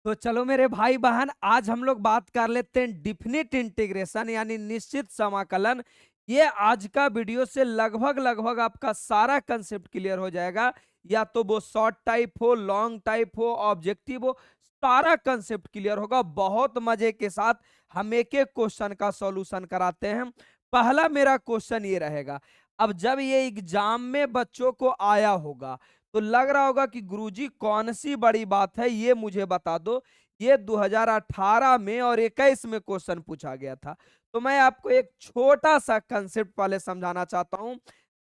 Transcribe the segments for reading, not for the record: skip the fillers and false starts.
तो चलो मेरे भाई बहन, आज हम लोग बात कर लेते हैं डिफिनिट इंटीग्रेशन यानी निश्चित समाकलन। ये आज का वीडियो से लगभग लगभग आपका सारा कंसेप्ट क्लियर हो जाएगा। या तो वो शॉर्ट टाइप हो, लॉन्ग टाइप हो, ऑब्जेक्टिव हो, सारा कंसेप्ट क्लियर होगा बहुत मजे के साथ। हम एक एक क्वेश्चन का सॉल्यूशन कराते हैं। पहला मेरा क्वेश्चन ये रहेगा। अब जब ये एग्जाम में बच्चों को आया होगा तो लग रहा होगा कि गुरुजी कौन सी बड़ी बात है, ये मुझे बता दो। ये 2018 में और 21 में क्वेश्चन पूछा गया था। तो मैं आपको एक छोटा सा कंसेप्ट पहले समझाना चाहता हूं।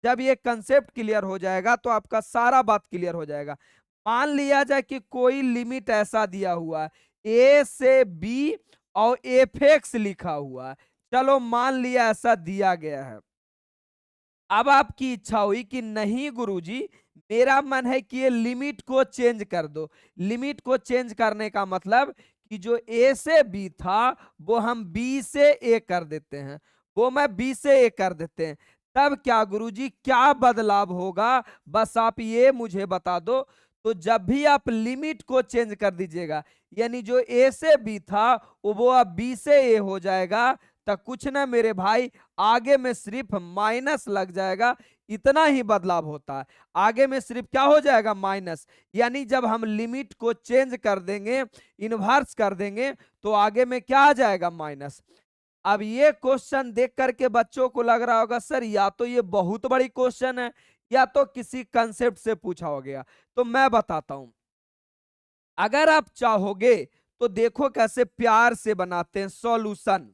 जब ये कंसेप्ट क्लियर हो जाएगा तो आपका सारा बात क्लियर हो जाएगा। मान लिया जाए कि कोई लिमिट ऐसा दिया हुआ है, ए से बी और एफ एक्स लिखा हुआ है। चलो मान लिया ऐसा दिया गया है। अब आपकी इच्छा हुई कि नहीं गुरुजी, मेरा मन है कि ये लिमिट को चेंज कर दो। लिमिट को चेंज करने का मतलब कि जो ए से बी था वो हम बी से ए कर देते हैं, वो मैं बी से ए कर देते हैं। तब क्या गुरुजी, क्या बदलाव होगा, बस आप ये मुझे बता दो। तो जब भी आप लिमिट को चेंज कर दीजिएगा, यानी जो ए से बी था वो अब बी से ए हो जाएगा, तो कुछ ना मेरे भाई, आगे में सिर्फ माइनस लग जाएगा। इतना ही बदलाव होता है। आगे में सिर्फ क्या हो जाएगा, माइनस। यानी जब हम लिमिट को चेंज कर देंगे, इन्वर्स कर देंगे, तो आगे में क्या आ जाएगा, माइनस। अब ये क्वेश्चन देख करके बच्चों को लग रहा होगा सर या तो ये बहुत बड़ी क्वेश्चन है या तो किसी कंसेप्ट से पूछा हो गया। तो मैं बताता हूं, अगर आप चाहोगे तो देखो कैसे प्यार से बनाते हैं सॉल्यूशन।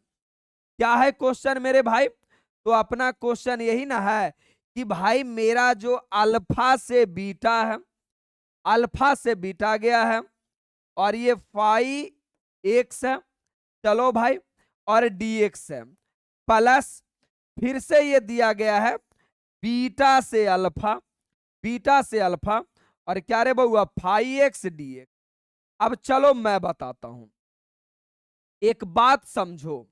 क्या है क्वेश्चन मेरे भाई? तो अपना क्वेश्चन यही ना है कि भाई मेरा जो अल्फा से बीटा है, अल्फा से बीटा गया है, और ये फाई एक्स है, चलो भाई, और डी एक्स है, प्लस फिर से ये दिया गया है बीटा से अल्फा, बीटा से अल्फा, और क्या रे बउआ, फाई एक्स डी एक्स। अब चलो मैं बताता हूं, एक बात समझो।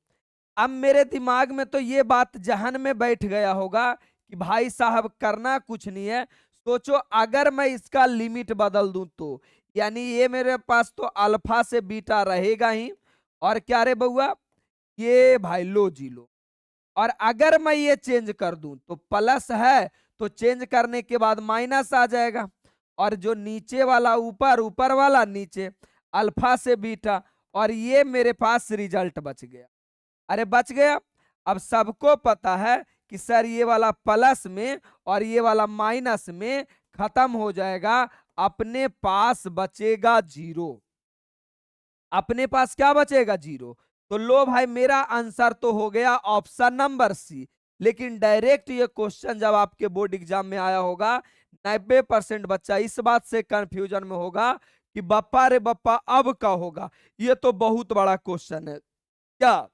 अब मेरे दिमाग में तो ये बात जहन में बैठ गया होगा कि भाई साहब करना कुछ नहीं है। सोचो अगर मैं इसका लिमिट बदल दूं तो, यानी ये मेरे पास तो अल्फा से बीटा रहेगा ही, और क्या रे बउआ, ये भाई लो जी लो। और अगर मैं ये चेंज कर दूं तो प्लस है, तो चेंज करने के बाद माइनस आ जाएगा। और जो नीचे वाला ऊपर, ऊपर वाला नीचे, अल्फा से बीटा, और ये मेरे पास रिजल्ट बच गया। अरे बच गया। अब सबको पता है कि सर ये वाला प्लस में और ये वाला माइनस में खत्म हो जाएगा, अपने पास बचेगा जीरो। अपने पास क्या बचेगा, जीरो। तो लो भाई, मेरा आंसर तो हो गया ऑप्शन नंबर सी। लेकिन डायरेक्ट ये क्वेश्चन जब आपके बोर्ड एग्जाम में आया होगा, 90% बच्चा इस बात से कंफ्यूजन में होगा कि बप्पा रे बप्पा अब का होगा। ये तो बहुत बड़ा क्वेश्चन है। क्या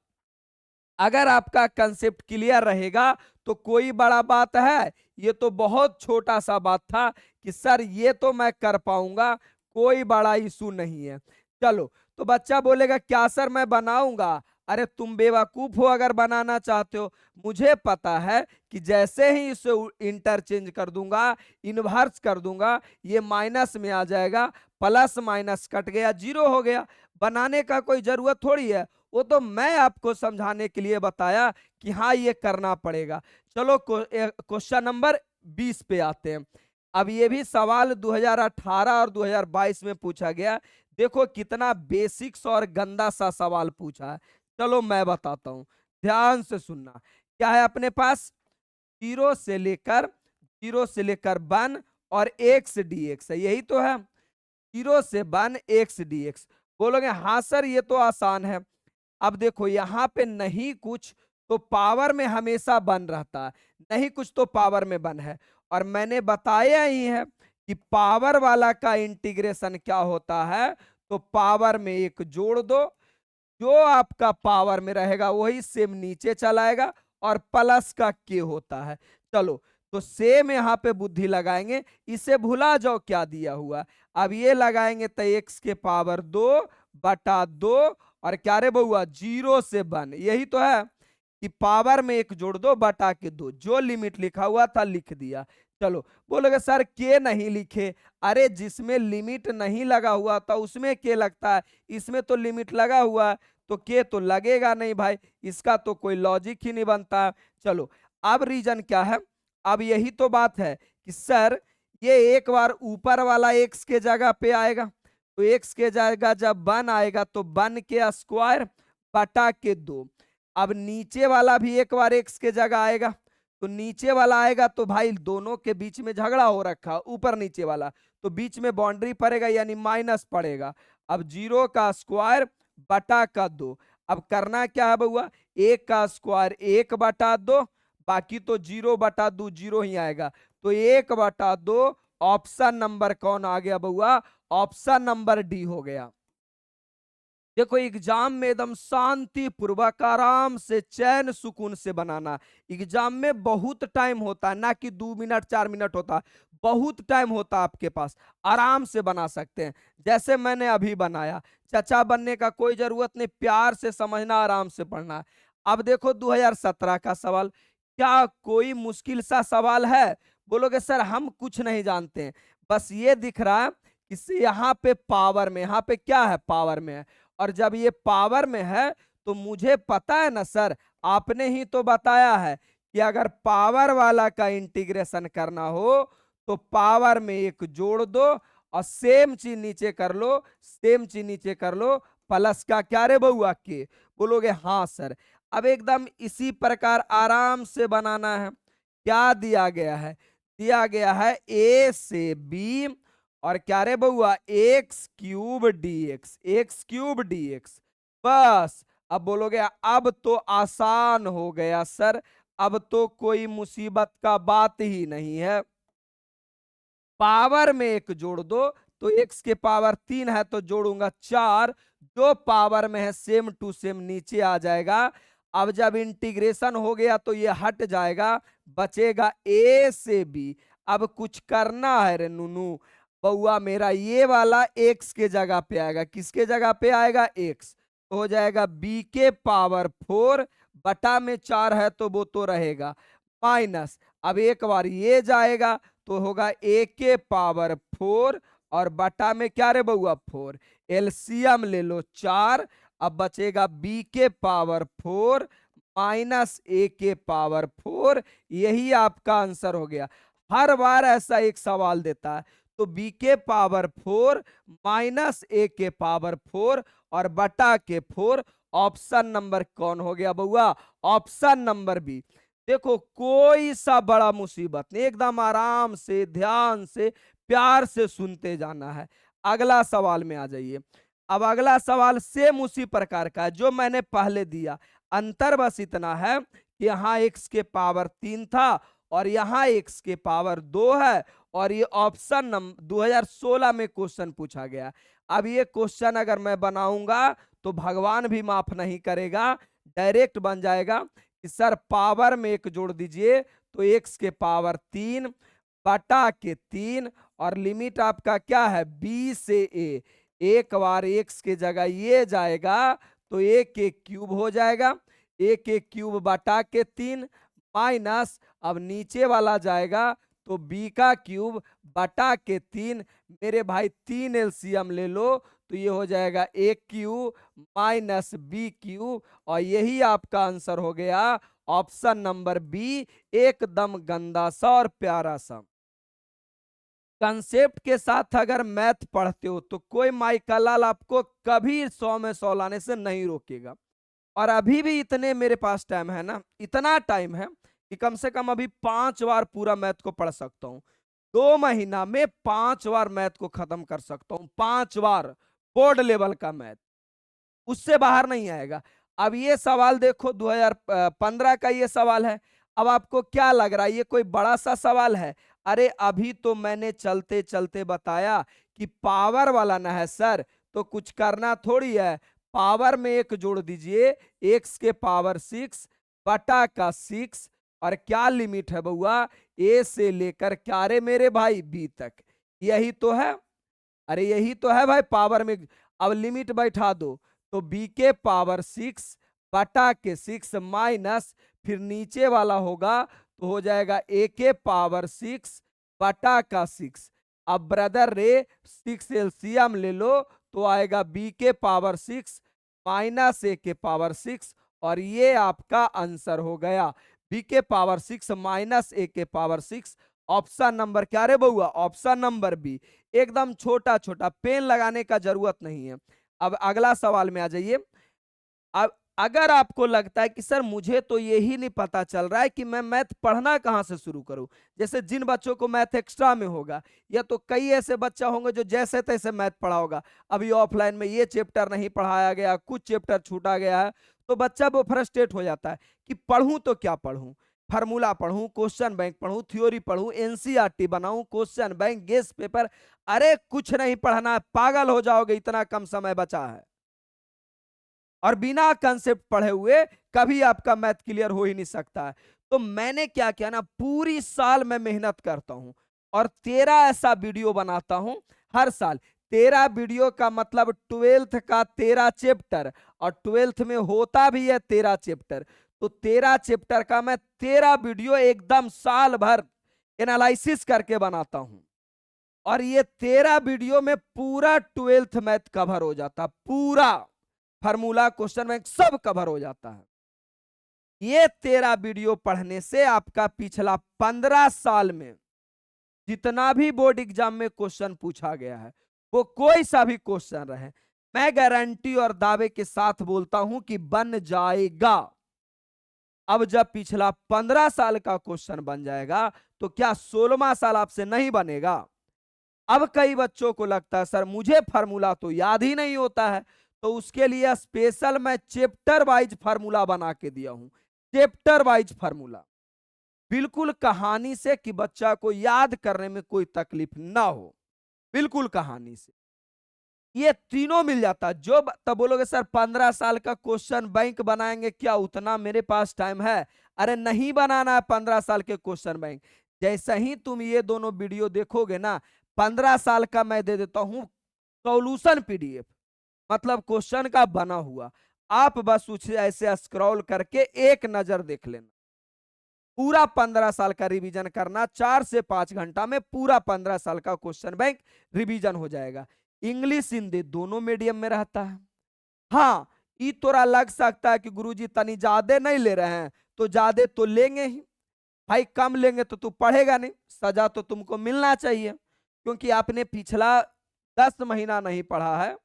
अगर आपका कंसेप्ट क्लियर रहेगा तो कोई बड़ा बात है? ये तो बहुत छोटा सा बात था कि सर ये तो मैं कर पाऊंगा, कोई बड़ा इशू नहीं है। चलो, तो बच्चा बोलेगा क्या सर मैं बनाऊंगा? अरे तुम बेवकूफ हो अगर बनाना चाहते हो। मुझे पता है कि जैसे ही इसे इंटरचेंज कर दूंगा, इन्वर्स कर दूंगा, ये माइनस में आ जाएगा, प्लस माइनस कट गया, जीरो हो गया। बनाने का कोई जरूरत थोड़ी है, वो तो मैं आपको समझाने के लिए बताया कि हाँ ये करना पड़ेगा। चलो क्वेश्चन नंबर 20 पे आते हैं। अब ये भी सवाल 2018 और 2022 में पूछा गया। देखो कितना बेसिक्स और गंदा सा सवाल पूछा है। चलो मैं बताता हूं, ध्यान से सुनना। क्या है अपने पास, जीरो से लेकर, जीरो से लेकर 1 और एक्स डी एक्स है, यही तो है। जीरो से 1 एक्स डी एक्स। बोलोगे हाँ सर ये तो आसान है। अब देखो यहां पे नहीं कुछ तो पावर में हमेशा बन रहता है, नहीं कुछ तो पावर में बन है। और मैंने बताया ही है कि पावर वाला का इंटीग्रेशन क्या होता है। तो पावर में एक जोड़ दो, जो आपका पावर में रहेगा वही सेम नीचे चलाएगा, और प्लस का के होता है। चलो, तो सेम यहां पे बुद्धि लगाएंगे, इसे भुला जाओ क्या दिया हुआ। अब ये लगाएंगे तो एक्स के पावर 2/2, और क्या रे बउआ, जीरो से 1, यही तो है कि पावर में एक जोड़ दो, बटा के 2, जो लिमिट लिखा हुआ था लिख दिया। चलो बोलोगे सर के नहीं लिखे। अरे जिसमें लिमिट नहीं लगा हुआ था उसमें के लगता है, इसमें तो लिमिट लगा हुआ है तो के तो लगेगा नहीं भाई, इसका तो कोई लॉजिक ही नहीं बनता है। चलो अब रीजन क्या है, अब यही तो बात है कि सर ये एक बार ऊपर वाला एक्स के जगह पे आएगा, तो एक्स के जगह जब 1 आएगा तो 1 के स्क्वायर बटा के 2। अब नीचे वाला भी एक बार एक्स के जगह आएगा, तो नीचे वाला आएगा तो भाई दोनों के बीच में झगड़ा हो रखा ऊपर नीचे वाला, तो बीच में बाउंड्री पड़ेगा यानी माइनस पड़ेगा। अब 0 का स्क्वायर बटा का 2। अब करना क्या है बउआ, 1 का स्क्वायर 1 बटा 2, बाकी तो 0 बटा 2 0 ही आएगा, तो 1 बटा 2 ऑप्शन नंबर कौन आ गया बउआ, ऑप्शन नंबर डी हो गया। देखो एग्जाम में एकदम शांति पूर्वक आराम से चैन सुकून से बनाना। एग्जाम में बहुत टाइम होता है, ना कि 2 मिनट 4 मिनट होता, बहुत टाइम होता है आपके पास, आराम से बना सकते हैं जैसे मैंने अभी बनाया। चचा बनने का कोई जरूरत नहीं, प्यार से समझना, आराम से पढ़ना। अब देखो 2017 का सवाल, क्या कोई मुश्किल सा सवाल है? बोलोगे सर हम कुछ नहीं जानते हैं, बस ये दिख रहा है कि यहाँ पे पावर में, यहाँ पे क्या है, पावर में है, और जब ये पावर में है तो मुझे पता है ना सर, आपने ही तो बताया है कि अगर पावर वाला का इंटीग्रेशन करना हो तो पावर में 1 जोड़ दो और सेम चीज नीचे कर लो, सेम चीज नीचे कर लो, प्लस का क्या रे बउआ के। बोलोगे हाँ सर। अब एकदम इसी प्रकार आराम से बनाना है। क्या दिया गया है, दिया गया है ए से बी और क्या रे बउआ एक्स क्यूब डी एक्स। बस अब बोलोगे अब तो आसान हो गया सर, अब तो कोई मुसीबत का बात ही नहीं है। पावर में 1 जोड़ दो, तो एक्स के पावर 3 है तो जोड़ूंगा 4, जो पावर में है सेम टू सेम नीचे आ जाएगा। अब जब इंटीग्रेशन हो गया तो ये हट जाएगा, बचेगा ए से बी। अब कुछ करना है रे नूनू बउआ मेरा, ये वाला एक्स के जगह पे आएगा, किसके जगह पे आएगा, एक्स, तो हो जाएगा बी के पावर 4 बटा में 4 है तो वो तो रहेगा माइनस। अब एक बार ये जाएगा तो होगा ए के पावर 4 और बटा में क्या रे बउआ 4, एलसीएम ले लो 4। अब बचेगा बी के पावर 4 माइनस ए के पावर 4, यही आपका आंसर हो गया। हर बार ऐसा एक सवाल देता है, तो बी के पावर 4 माइनस ए के पावर 4 और बटा के 4, ऑप्शन नंबर कौन हो गया बउआ, ऑप्शन नंबर बी। देखो कोई सा बड़ा मुसीबत नहीं, एकदम आराम से ध्यान से प्यार से सुनते जाना है। अगला सवाल में आ जाइए। अब अगला सवाल सेम उसी प्रकार का है जो मैंने पहले दिया, अंतर बस इतना है कि यहाँ एक्स के पावर 3 था और यहाँ एक्स के पावर 2 है, और ये ऑप्शन नंबर 2016 में क्वेश्चन पूछा गया। अब ये क्वेश्चन अगर मैं बनाऊंगा तो भगवान भी माफ नहीं करेगा, डायरेक्ट बन जाएगा कि सर पावर में 1 जोड़ दीजिए, तो एक्स के पावर 3 बटा के 3 और लिमिट आपका क्या है बी से ए। एक बार एक्स के जगह ये जाएगा तो ए के क्यूब हो जाएगा, ए के क्यूब बटा के 3 माइनस, अब नीचे वाला जाएगा तो बी का क्यूब बटा के 3। मेरे भाई 3 एलसीएम ले लो तो ये हो जाएगा ए क्यू माइनस बी क्यू, और यही आपका आंसर हो गया ऑप्शन नंबर बी, एकदम गंदा सा और प्यारा सा। कंसेप्ट के साथ अगर मैथ पढ़ते हो तो कोई माइकल लाल आपको कभी 100 में 100 लाने से नहीं रोकेगा। और अभी भी इतने मेरे पास टाइम है ना, इतना टाइम है कि कम से कम अभी 5 बार पूरा मैथ को पढ़ सकता हूँ। 2 महीना में 5 बार मैथ को खत्म कर सकता हूँ, 5 बार बोर्ड लेवल का मैथ, उससे बाहर नहीं आएगा। अब ये सवाल देखो 2015 का ये सवाल है। अब आपको क्या लग रहा है ये कोई बड़ा सा सवाल है? अरे अभी तो मैंने चलते चलते बताया कि पावर वाला ना है सर, तो कुछ करना थोड़ी है। पावर में 1 जोड़ दीजिए, एक्स के पावर 6 बटा का 6, और क्या लिमिट है बउआ, ए से लेकर क्या रे मेरे भाई बी तक, यही तो है। अरे यही तो है भाई पावर में। अब लिमिट बैठा दो, तो बी के पावर 6 बटा के 6 माइनस, फिर नीचे वाला होगा तो हो जाएगा ए के पावर 6 बटा का 6। अब ब्रदर रे 6 एलसीएम ले लो तो आएगा बी के पावर 6 माइनस ए के पावर 6 और ये आपका आंसर हो गया बी के पावर 6 माइनस ए के पावर 6। ऑप्शन नंबर क्या रे बउआ? Option number B. एकदम छोटा छोटा, पेन लगाने का जरूरत नहीं है। अब अगला सवाल में आ जाइए। अब अगर आपको लगता है कि सर मुझे तो यही नहीं पता चल रहा है कि मैं मैथ पढ़ना कहां से शुरू करूं, जैसे जिन बच्चों को मैथ एक्स्ट्रा में होगा, या तो कई ऐसे बच्चा होंगे जो जैसे तैसे मैथ पढ़ा होगा, अभी ऑफलाइन में ये चैप्टर नहीं पढ़ाया गया, कुछ चैप्टर छूटा गया है, तो बच्चा वो फ्रस्ट्रेट हो जाता है कि पढ़ूं तो क्या पढ़ूं, फार्मूला पढ़ूं, क्वेश्चन बैंक पढ़ूं, थ्योरी पढ़ूं, एनसीईआरटी बनाऊं, क्वेश्चन बैंक, गेस पेपर। अरे कुछ नहीं पढ़ना है, पागल हो जाओगे, इतना कम समय बचा है और बिना कंसेप्ट पढ़े हुए कभी आपका मैथ क्लियर हो ही नहीं सकता है। तो मैंने क्या किया ना, पूरी साल मैं मेहनत करता हूं और 13 ऐसा वीडियो बनाता हूं हर साल। 13 वीडियो का मतलब 12th का 13 चैप्टर, और 12th में होता भी है 13 चैप्टर। तो 13 चैप्टर का मैं 13 वीडियो एकदम साल भर एनालिसिस करके बनाता हूं और ये 13 वीडियो में पूरा 12th मैथ कवर हो जाता, पूरा फार्मूला, क्वेश्चन बैंक सब कवर हो जाता है। ये 13 वीडियो पढ़ने से आपका पिछला 15 साल में जितना भी बोर्ड एग्जाम में क्वेश्चन पूछा गया है, वो कोई सा भी क्वेश्चन रहे, मैं गारंटी और दावे के साथ बोलता हूं कि बन जाएगा। अब जब पिछला 15 साल का क्वेश्चन बन जाएगा तो क्या 16वां साल आपसे नहीं बनेगा? अब कई बच्चों को लगता है सर मुझे फार्मूला तो याद ही नहीं होता है, तो उसके लिए स्पेशल मैं चैप्टर वाइज फार्मूला बना के दिया हूं। चैप्टर वाइज फार्मूला, बिल्कुल कहानी से, कि बच्चा को याद करने में कोई तकलीफ ना हो, बिल्कुल कहानी से ये तीनों मिल जाता। जो तब बोलोगे सर 15 साल का क्वेश्चन बैंक बनाएंगे, क्या उतना मेरे पास टाइम है? अरे नहीं बनाना है 15 साल के क्वेश्चन बैंक। जैसे ही तुम ये दोनों वीडियो देखोगे ना, 15 साल का मैं दे देता हूं सॉल्यूशन पीडीएफ, मतलब क्वेश्चन का बना हुआ। आप बस उसे ऐसे स्क्रॉल करके एक नजर देख लेना, पूरा 15 साल का रिवीजन करना, 4 से 5 घंटा में पूरा 15 साल का क्वेश्चन बैंक रिवीजन हो जाएगा। इंग्लिश हिंदी दोनों मीडियम में रहता है। हाँ, ये तोरा लग सकता है कि गुरुजी तनी ज्यादा नहीं ले रहे हैं, तो ज्यादा तो लेंगे ही भाई, कम लेंगे तो तू पढ़ेगा नहीं, सजा तो तुमको मिलना चाहिए, क्योंकि आपने पिछला 10 महीना नहीं पढ़ा है,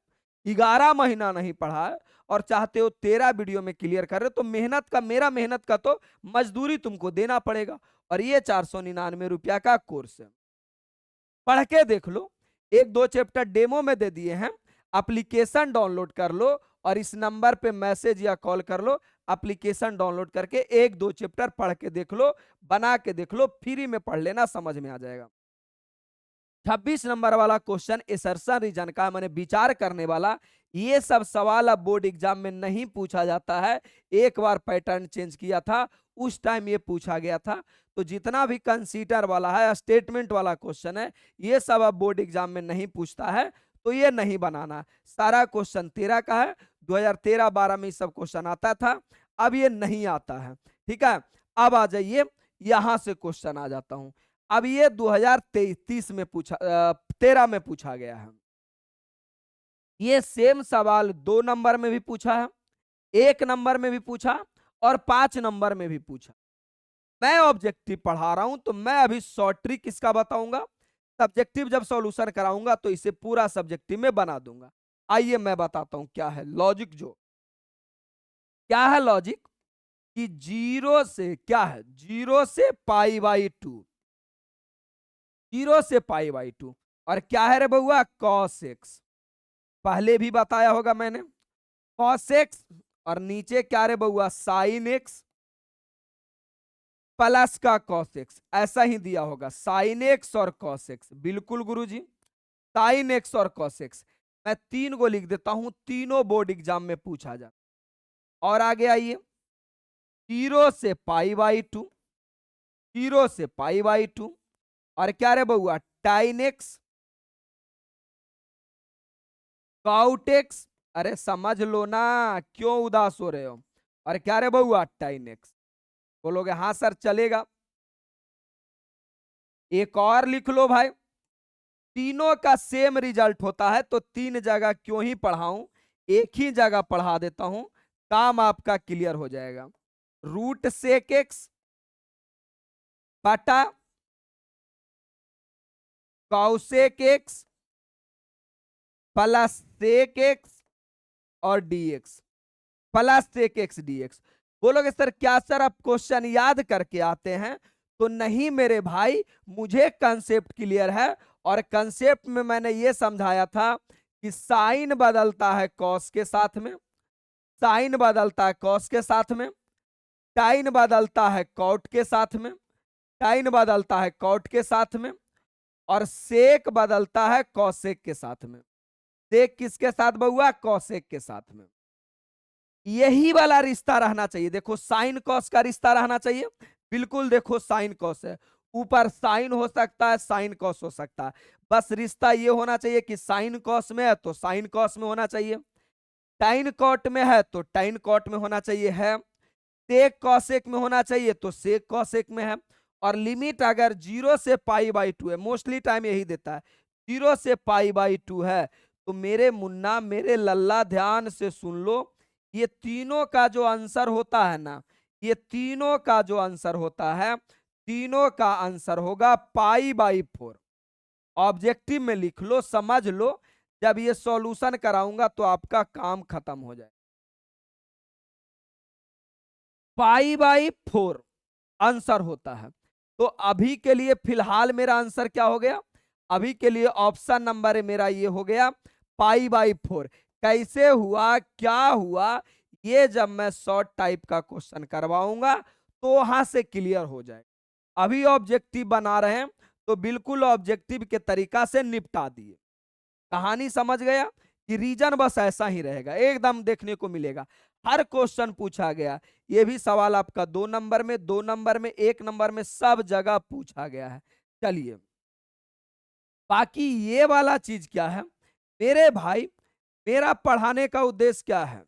11 महीना नहीं पढ़ा है, और चाहते हो 13 वीडियो में क्लियर कर रहे हो, तो मेहनत का, मेरा मेहनत का तो मजदूरी तुमको देना पड़ेगा। और ये 499 रुपया का कोर्स है, पढ़ के देख लो। एक दो चैप्टर डेमो में दे दिए हैं, एप्लीकेशन डाउनलोड कर लो और इस नंबर पे मैसेज या कॉल कर लो। एप्लीकेशन डाउनलोड करके एक दो चैप्टर पढ़ के देख लो, बना के देख लो, फ्री में पढ़ लेना, समझ में आ जाएगा। 26 नंबर वाला क्वेश्चन एसर्शन रीजन का, मैंने विचार करने वाला, ये सब सवाल अब बोर्ड एग्जाम में नहीं पूछा जाता है। एक बार पैटर्न चेंज किया था, उस टाइम ये पूछा गया था। तो जितना भी कंसीडर वाला है, स्टेटमेंट वाला क्वेश्चन है, ये सब अब बोर्ड एग्जाम में नहीं पूछता है, तो ये नहीं बनाना। सारा क्वेश्चन 13 का है, 2013-12 में ये सब क्वेश्चन आता था, अब ये नहीं आता है। ठीक है, अब आ जाइए, यहां से क्वेश्चन आ जाता हूं। अब ये 2023 में पूछा, 13 में पूछा गया है। ये सेम सवाल 2 नंबर में भी पूछा है, 1 नंबर में भी पूछा और 5 नंबर में भी पूछा। मैं ऑब्जेक्टिव पढ़ा रहा हूं, तो मैं अभी शॉर्ट ट्रिक इसका बताऊंगा। सब्जेक्टिव जब सॉल्यूशन कराऊंगा तो इसे पूरा सब्जेक्टिव में बना दूंगा। आइए मैं बताता हूं क्या है लॉजिक। जो क्या है लॉजिक, कि जीरो से क्या है, जीरो से पाई बाई 2, जीरो से पाई बाई 2, और क्या है रे बउआ, कॉस एक्स। पहले भी बताया होगा मैंने, कॉस एक्स, और नीचे क्या रे बउआ, साइन एक्स प्लस का कॉस एक्स, ऐसा ही दिया होगा, साइन एक्स और कॉस एक्स। बिल्कुल गुरुजी, साइन एक्स और कॉस एक्स। मैं 3 को लिख देता हूं, तीनों बोर्ड एग्जाम में पूछा जा। और आगे आइए, जीरो से पाई बाई 2, जीरो से पाई बाई 2, और क्या रे बउआ, टाइन एक्स, काउट एक्स। अरे समझ लो ना, क्यों उदास हो रहे हो? और क्या रे बउआ, टाइन एक्स। बोलोगे हाँ सर चलेगा, एक और लिख लो भाई, तीनों का सेम रिजल्ट होता है तो 3 जगह क्यों ही पढ़ाऊं, एक ही जगह पढ़ा देता हूं, काम आपका क्लियर हो जाएगा। रूट सेक एक्स बटा cosec x plus sec x और dx, plus sec x dx. बोलोगे सर क्या सर आप क्वेश्चन याद करके आते हैं? तो नहीं मेरे भाई, मुझे कंसेप्ट क्लियर है, और कंसेप्ट में मैंने ये समझाया था कि साइन बदलता है कॉस के साथ में, साइन बदलता है कॉस के साथ में, टाइन बदलता है कॉट के साथ में, टाइन बदलता है कॉट के साथ में, और सेक बदलता है कॉसेक के साथ में। सेक किसके साथ बउआ? कॉसेक के साथ में। यही वाला रिश्ता रहना चाहिए। देखो साइन कॉस का रिश्ता रहना चाहिए, बिल्कुल देखो साइन कॉस है, ऊपर साइन हो सकता है, साइन कॉस हो सकता है, बस रिश्ता ये होना चाहिए कि साइन कॉस में है तो साइन कॉस में होना चाहिए, टाइन कॉट में है तो टाइन कॉट में होना चाहिए है, सेक कॉसेक में होना चाहिए तो सेक कॉसेक में है। और लिमिट अगर 0 से π/2 है, मोस्टली टाइम यही देता है, 0 से π/2 है, तो मेरे मुन्ना मेरे लल्ला ध्यान से सुन लो, ये तीनों का जो आंसर होता है ना, ये तीनों का जो आंसर होता है, तीनों का आंसर होगा π/4। ऑब्जेक्टिव में लिख लो, समझ लो, जब ये सॉल्यूशन कराऊंगा तो आपका काम खत्म हो जाए। π/4 आंसर होता है। तो अभी के लिए फिलहाल मेरा आंसर क्या हो गया? अभी के लिए ऑप्शन नंबर मेरा ये हो गया π/4। कैसे हुआ, क्या हुआ, ये जब मैं शॉर्ट टाइप का क्वेश्चन करवाऊंगा तो वहां से क्लियर हो जाए। अभी ऑब्जेक्टिव बना रहे हैं तो बिल्कुल ऑब्जेक्टिव के तरीका से निपटा दिए। कहानी समझ गया कि रीजन बस ऐसा ही रहेगा, एकदम देखने को मिलेगा, हर क्वेश्चन पूछा गया। ये भी सवाल आपका 2 नंबर में, 2 नंबर में, 1 नंबर में, सब जगह पूछा गया है। चलिए बाकी ये वाला चीज क्या है मेरे भाई, मेरा पढ़ाने का उद्देश्य क्या है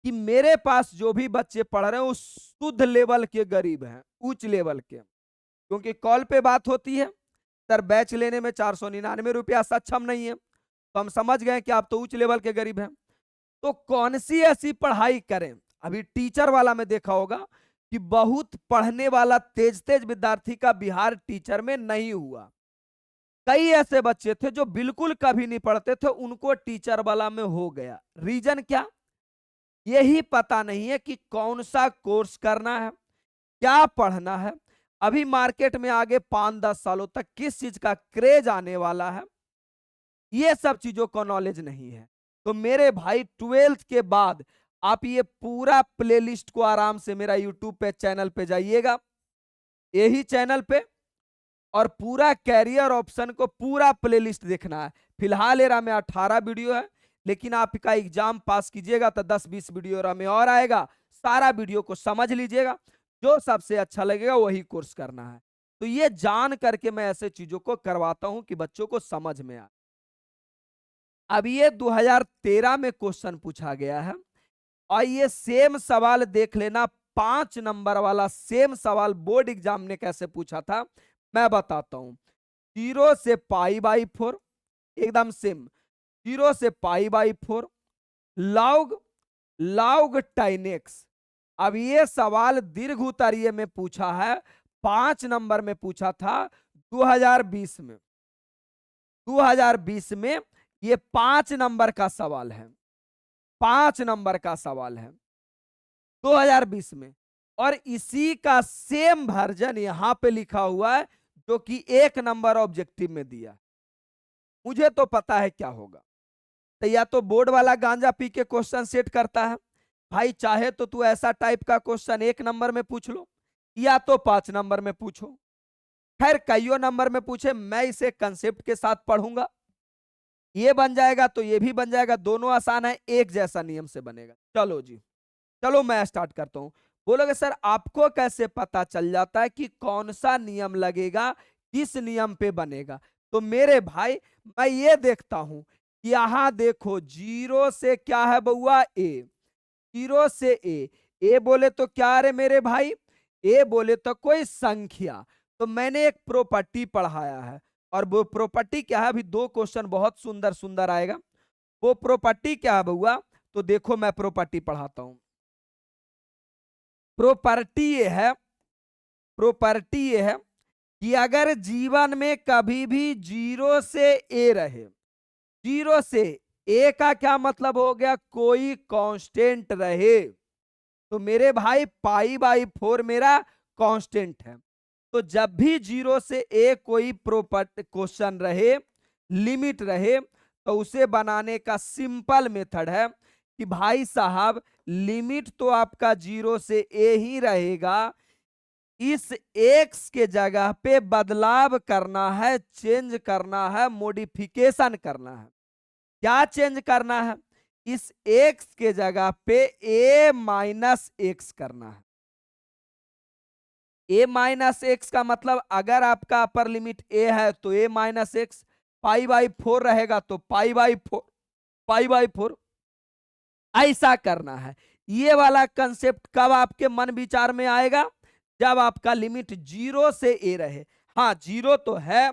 कि मेरे पास जो भी बच्चे पढ़ रहे हैं वो शुद्ध लेवल के गरीब हैं, उच्च लेवल के। क्योंकि कॉल पे बात होती है, सर बैच लेने में 499 रुपया सक्षम नहीं है, तो हम समझ गए कि आप तो उच्च लेवल के गरीब हैं। तो कौन सी ऐसी पढ़ाई करें? अभी टीचर वाला में देखा होगा कि बहुत पढ़ने वाला तेज तेज विद्यार्थी का बिहार टीचर में नहीं हुआ। कई ऐसे बच्चे थे जो बिल्कुल कभी नहीं पढ़ते थे, उनको टीचर वाला में हो गया। रीजन क्या? यही पता नहीं है कि कौन सा कोर्स करना है, क्या पढ़ना है। अभी मार्केट में आगे 5-10 सालों तक किस चीज का क्रेज आने वाला है, ये सब चीजों का नॉलेज नहीं है। तो मेरे भाई 12th के बाद आप ये पूरा प्लेलिस्ट को आराम से मेरा यूट्यूब पे चैनल पे जाइएगा, यही चैनल पे, और पूरा कैरियर ऑप्शन को पूरा प्लेलिस्ट देखना है। फिलहाल एरा में 18 वीडियो है, लेकिन आपका एग्जाम पास कीजिएगा तो 10-20 वीडियो एरा में और आएगा। सारा वीडियो को समझ लीजिएगा, जो सबसे अच्छा लगेगा वही कोर्स करना है। तो ये जान करके मैं ऐसे चीजों को करवाता हूं कि बच्चों को समझ में आए। अब ये 2013 में क्वेश्चन पूछा गया है, और ये सेम सवाल देख लेना, 5 नंबर वाला सेम सवाल बोर्ड एग्जाम ने कैसे पूछा था मैं बताता हूं। 0 से π/4 एकदम सेम, 0 से π/4 लॉग लॉग tan x। अब ये सवाल दीर्घ उत्तरीय में पूछा है, 5 नंबर में पूछा था 2020 में। 2020 में ये 5 नंबर का सवाल है, 5 नंबर का सवाल है 2020 में, और इसी का सेम वर्जन यहां पे लिखा हुआ है जो कि 1 नंबर ऑब्जेक्टिव में दिया। मुझे तो पता है क्या होगा, तो या तो बोर्ड वाला गांजा पी के क्वेश्चन सेट करता है, भाई चाहे तो तू ऐसा टाइप का क्वेश्चन 1 नंबर में पूछ लो, या तो 5 नंबर में पूछो। खैर कईयों नंबर में पूछे, मैं इसे कंसेप्ट के साथ पढ़ूंगा, ये बन जाएगा तो ये भी बन जाएगा, दोनों आसान है, एक जैसा नियम से बनेगा। चलो जी, चलो मैं स्टार्ट करता हूं। बोलोगे सर आपको कैसे पता चल जाता है कि कौन सा नियम लगेगा, किस नियम पे बनेगा? तो मेरे भाई मैं ये देखता हूं, यहां देखो 0 से क्या है बउआ? ए। 0 से ए, ए बोले तो क्या रे मेरे भाई? ए बोले तो कोई संख्या, तो मैंने एक प्रॉपर्टी पढ़ाया है, और वो प्रॉपर्टी क्या है, अभी दो क्वेश्चन बहुत सुंदर सुंदर आएगा। वो प्रॉपर्टी क्या है बउआ, तो देखो मैं प्रॉपर्टी पढ़ाता हूं। प्रॉपर्टी ये है, प्रॉपर्टी ये है कि अगर जीवन में कभी भी जीरो से ए रहे, जीरो से ए का क्या मतलब हो गया, कोई कांस्टेंट रहे, तो मेरे भाई पाई बाई 4 मेरा कांस्टेंट है। तो जब भी जीरो से ए कोई प्रॉपर्टी क्वेश्चन रहे, लिमिट रहे, तो उसे बनाने का सिंपल मेथड है कि भाई साहब लिमिट तो आपका जीरो से ए ही रहेगा, इस एक्स के जगह पे बदलाव करना है, चेंज करना है, मॉडिफिकेशन करना है। क्या चेंज करना है, इस एक्स के जगह पे ए माइनस एक्स करना है। ए माइनस एक्स का मतलब अगर आपका अपर लिमिट ए है तो ए माइनस एक्स, पाई बाई 4 रहेगा तो पाई बाई 4, पाई बाई 4, ऐसा करना है। ये वाला कंसेप्ट कब आपके मन विचार में आएगा, जब आपका लिमिट जीरो से ए रहे। हाँ जीरो तो है,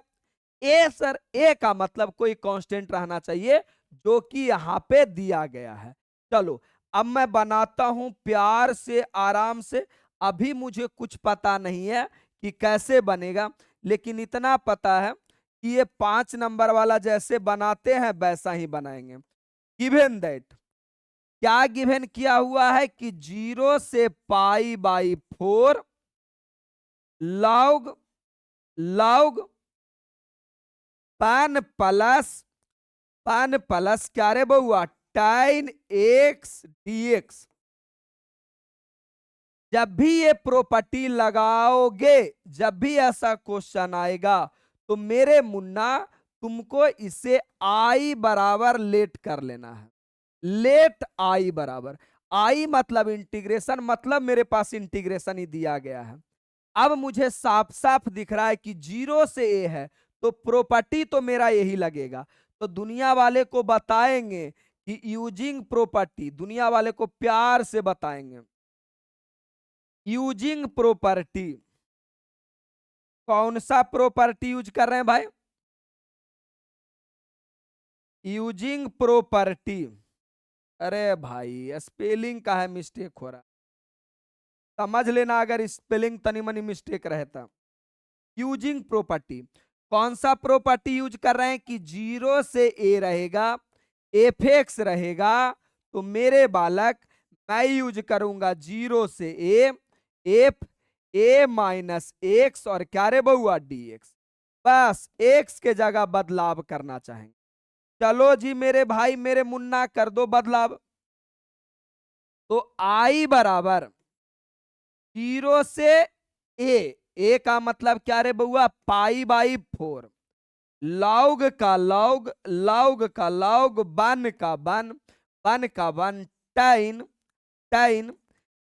ए सर ए का मतलब कोई कांस्टेंट रहना चाहिए जो कि यहां पे दिया गया है। चलो अब मैं बनाता हूं प्यार से, आराम से। अभी मुझे कुछ पता नहीं है कि कैसे बनेगा, लेकिन इतना पता है कि ये 5 नंबर वाला जैसे बनाते हैं वैसा ही बनाएंगे। गिवन दैट, क्या गिवन किया हुआ है कि जीरो से पाई बाई 4 लॉग, लॉग पान प्लस, पान प्लस क्या रे बउआ, टाइन एक्स डीएक्स। जब भी ये प्रॉपर्टी लगाओगे, जब भी ऐसा क्वेश्चन आएगा, तो मेरे मुन्ना तुमको इसे आई बराबर लेट कर लेना है। लेट आई बराबर, आई मतलब इंटीग्रेशन, मतलब मेरे पास इंटीग्रेशन ही दिया गया है। अब मुझे साफ साफ दिख रहा है कि जीरो से ए है, तो प्रॉपर्टी तो मेरा यही लगेगा। तो दुनिया वाले को बताएंगे कि यूजिंग प्रॉपर्टी, दुनिया वाले को प्यार से बताएंगे यूजिंग प्रॉपर्टी। कौन सा प्रॉपर्टी यूज कर रहे हैं भाई, यूजिंग प्रॉपर्टी। अरे भाई स्पेलिंग का है मिस्टेक हो रहा, समझ लेना अगर स्पेलिंग तनी मनी मिस्टेक रहता। यूजिंग प्रॉपर्टी, कौन सा प्रॉपर्टी यूज कर रहे हैं कि जीरो से ए रहेगा, एफ एक्स रहेगा, तो मेरे बालक मैं यूज करूंगा जीरो से ए, एफ ए माइनस एक्स, और क्या रे बउआ डी एक्स। बस एक्स के जगह बदलाव करना चाहेंगे। चलो जी मेरे भाई मेरे मुन्ना कर दो बदलाव। तो आई बराबर जीरो से ए का मतलब क्या रे बउआ, पाई बाई 4, लॉग का लॉग, लॉग का लॉग, बन का बन, बन का बन, टाइन, टाइन।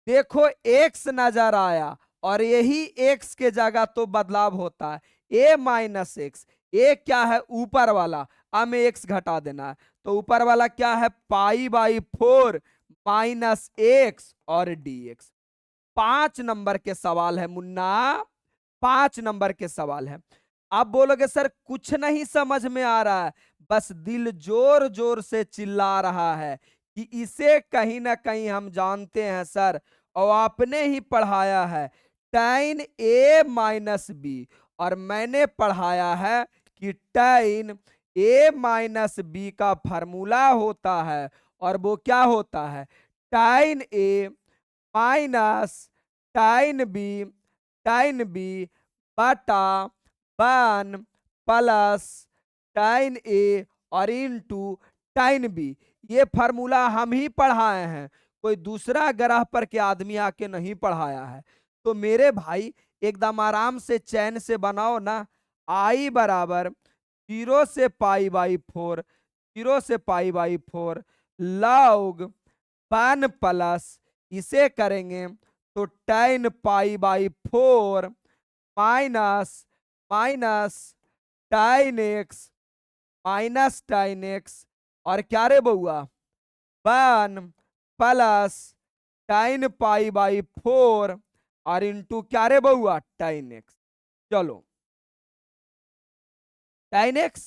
देखो एक्स नजर आया, और यही एक्स के जगह तो बदलाव होता है, ए माइनस एक्स। ए क्या है, ऊपर वाला, हमें एक्स घटा देना है, तो ऊपर वाला क्या है, पाई बाई 4 माइनस एक्स और डी एक्स। 5 नंबर के सवाल है मुन्ना, 5 नंबर के सवाल है। आप बोलोगे सर कुछ नहीं समझ में आ रहा है, बस दिल जोर जोर से चिल्ला रहा है कि इसे कहीं ना कहीं हम जानते हैं सर, और आपने ही पढ़ाया है tan a माइनस बी, और मैंने पढ़ाया है कि tan a माइनस बी का फॉर्मूला होता है, और वो क्या होता है, tan a minus tan B, tan B बटा 1 प्लस टाइन ए और इनटू टाइन बी। ये फार्मूला हम ही पढ़ाए हैं, कोई दूसरा ग्रह पर के आदमी आके नहीं पढ़ाया है। तो मेरे भाई एकदम आराम से चैन से बनाओ ना। आई बराबर जीरो से पाई बाई 4, जीरो से पाई बाई 4 लॉग 1 प्लस, इसे करेंगे तो tan pi by 4 minus, minus tan x, minus tan x, और क्या रे बउआ 1 प्लस tan पाई बाई 4 और इंटू क्या रे बउआ tan x। चलो tan x,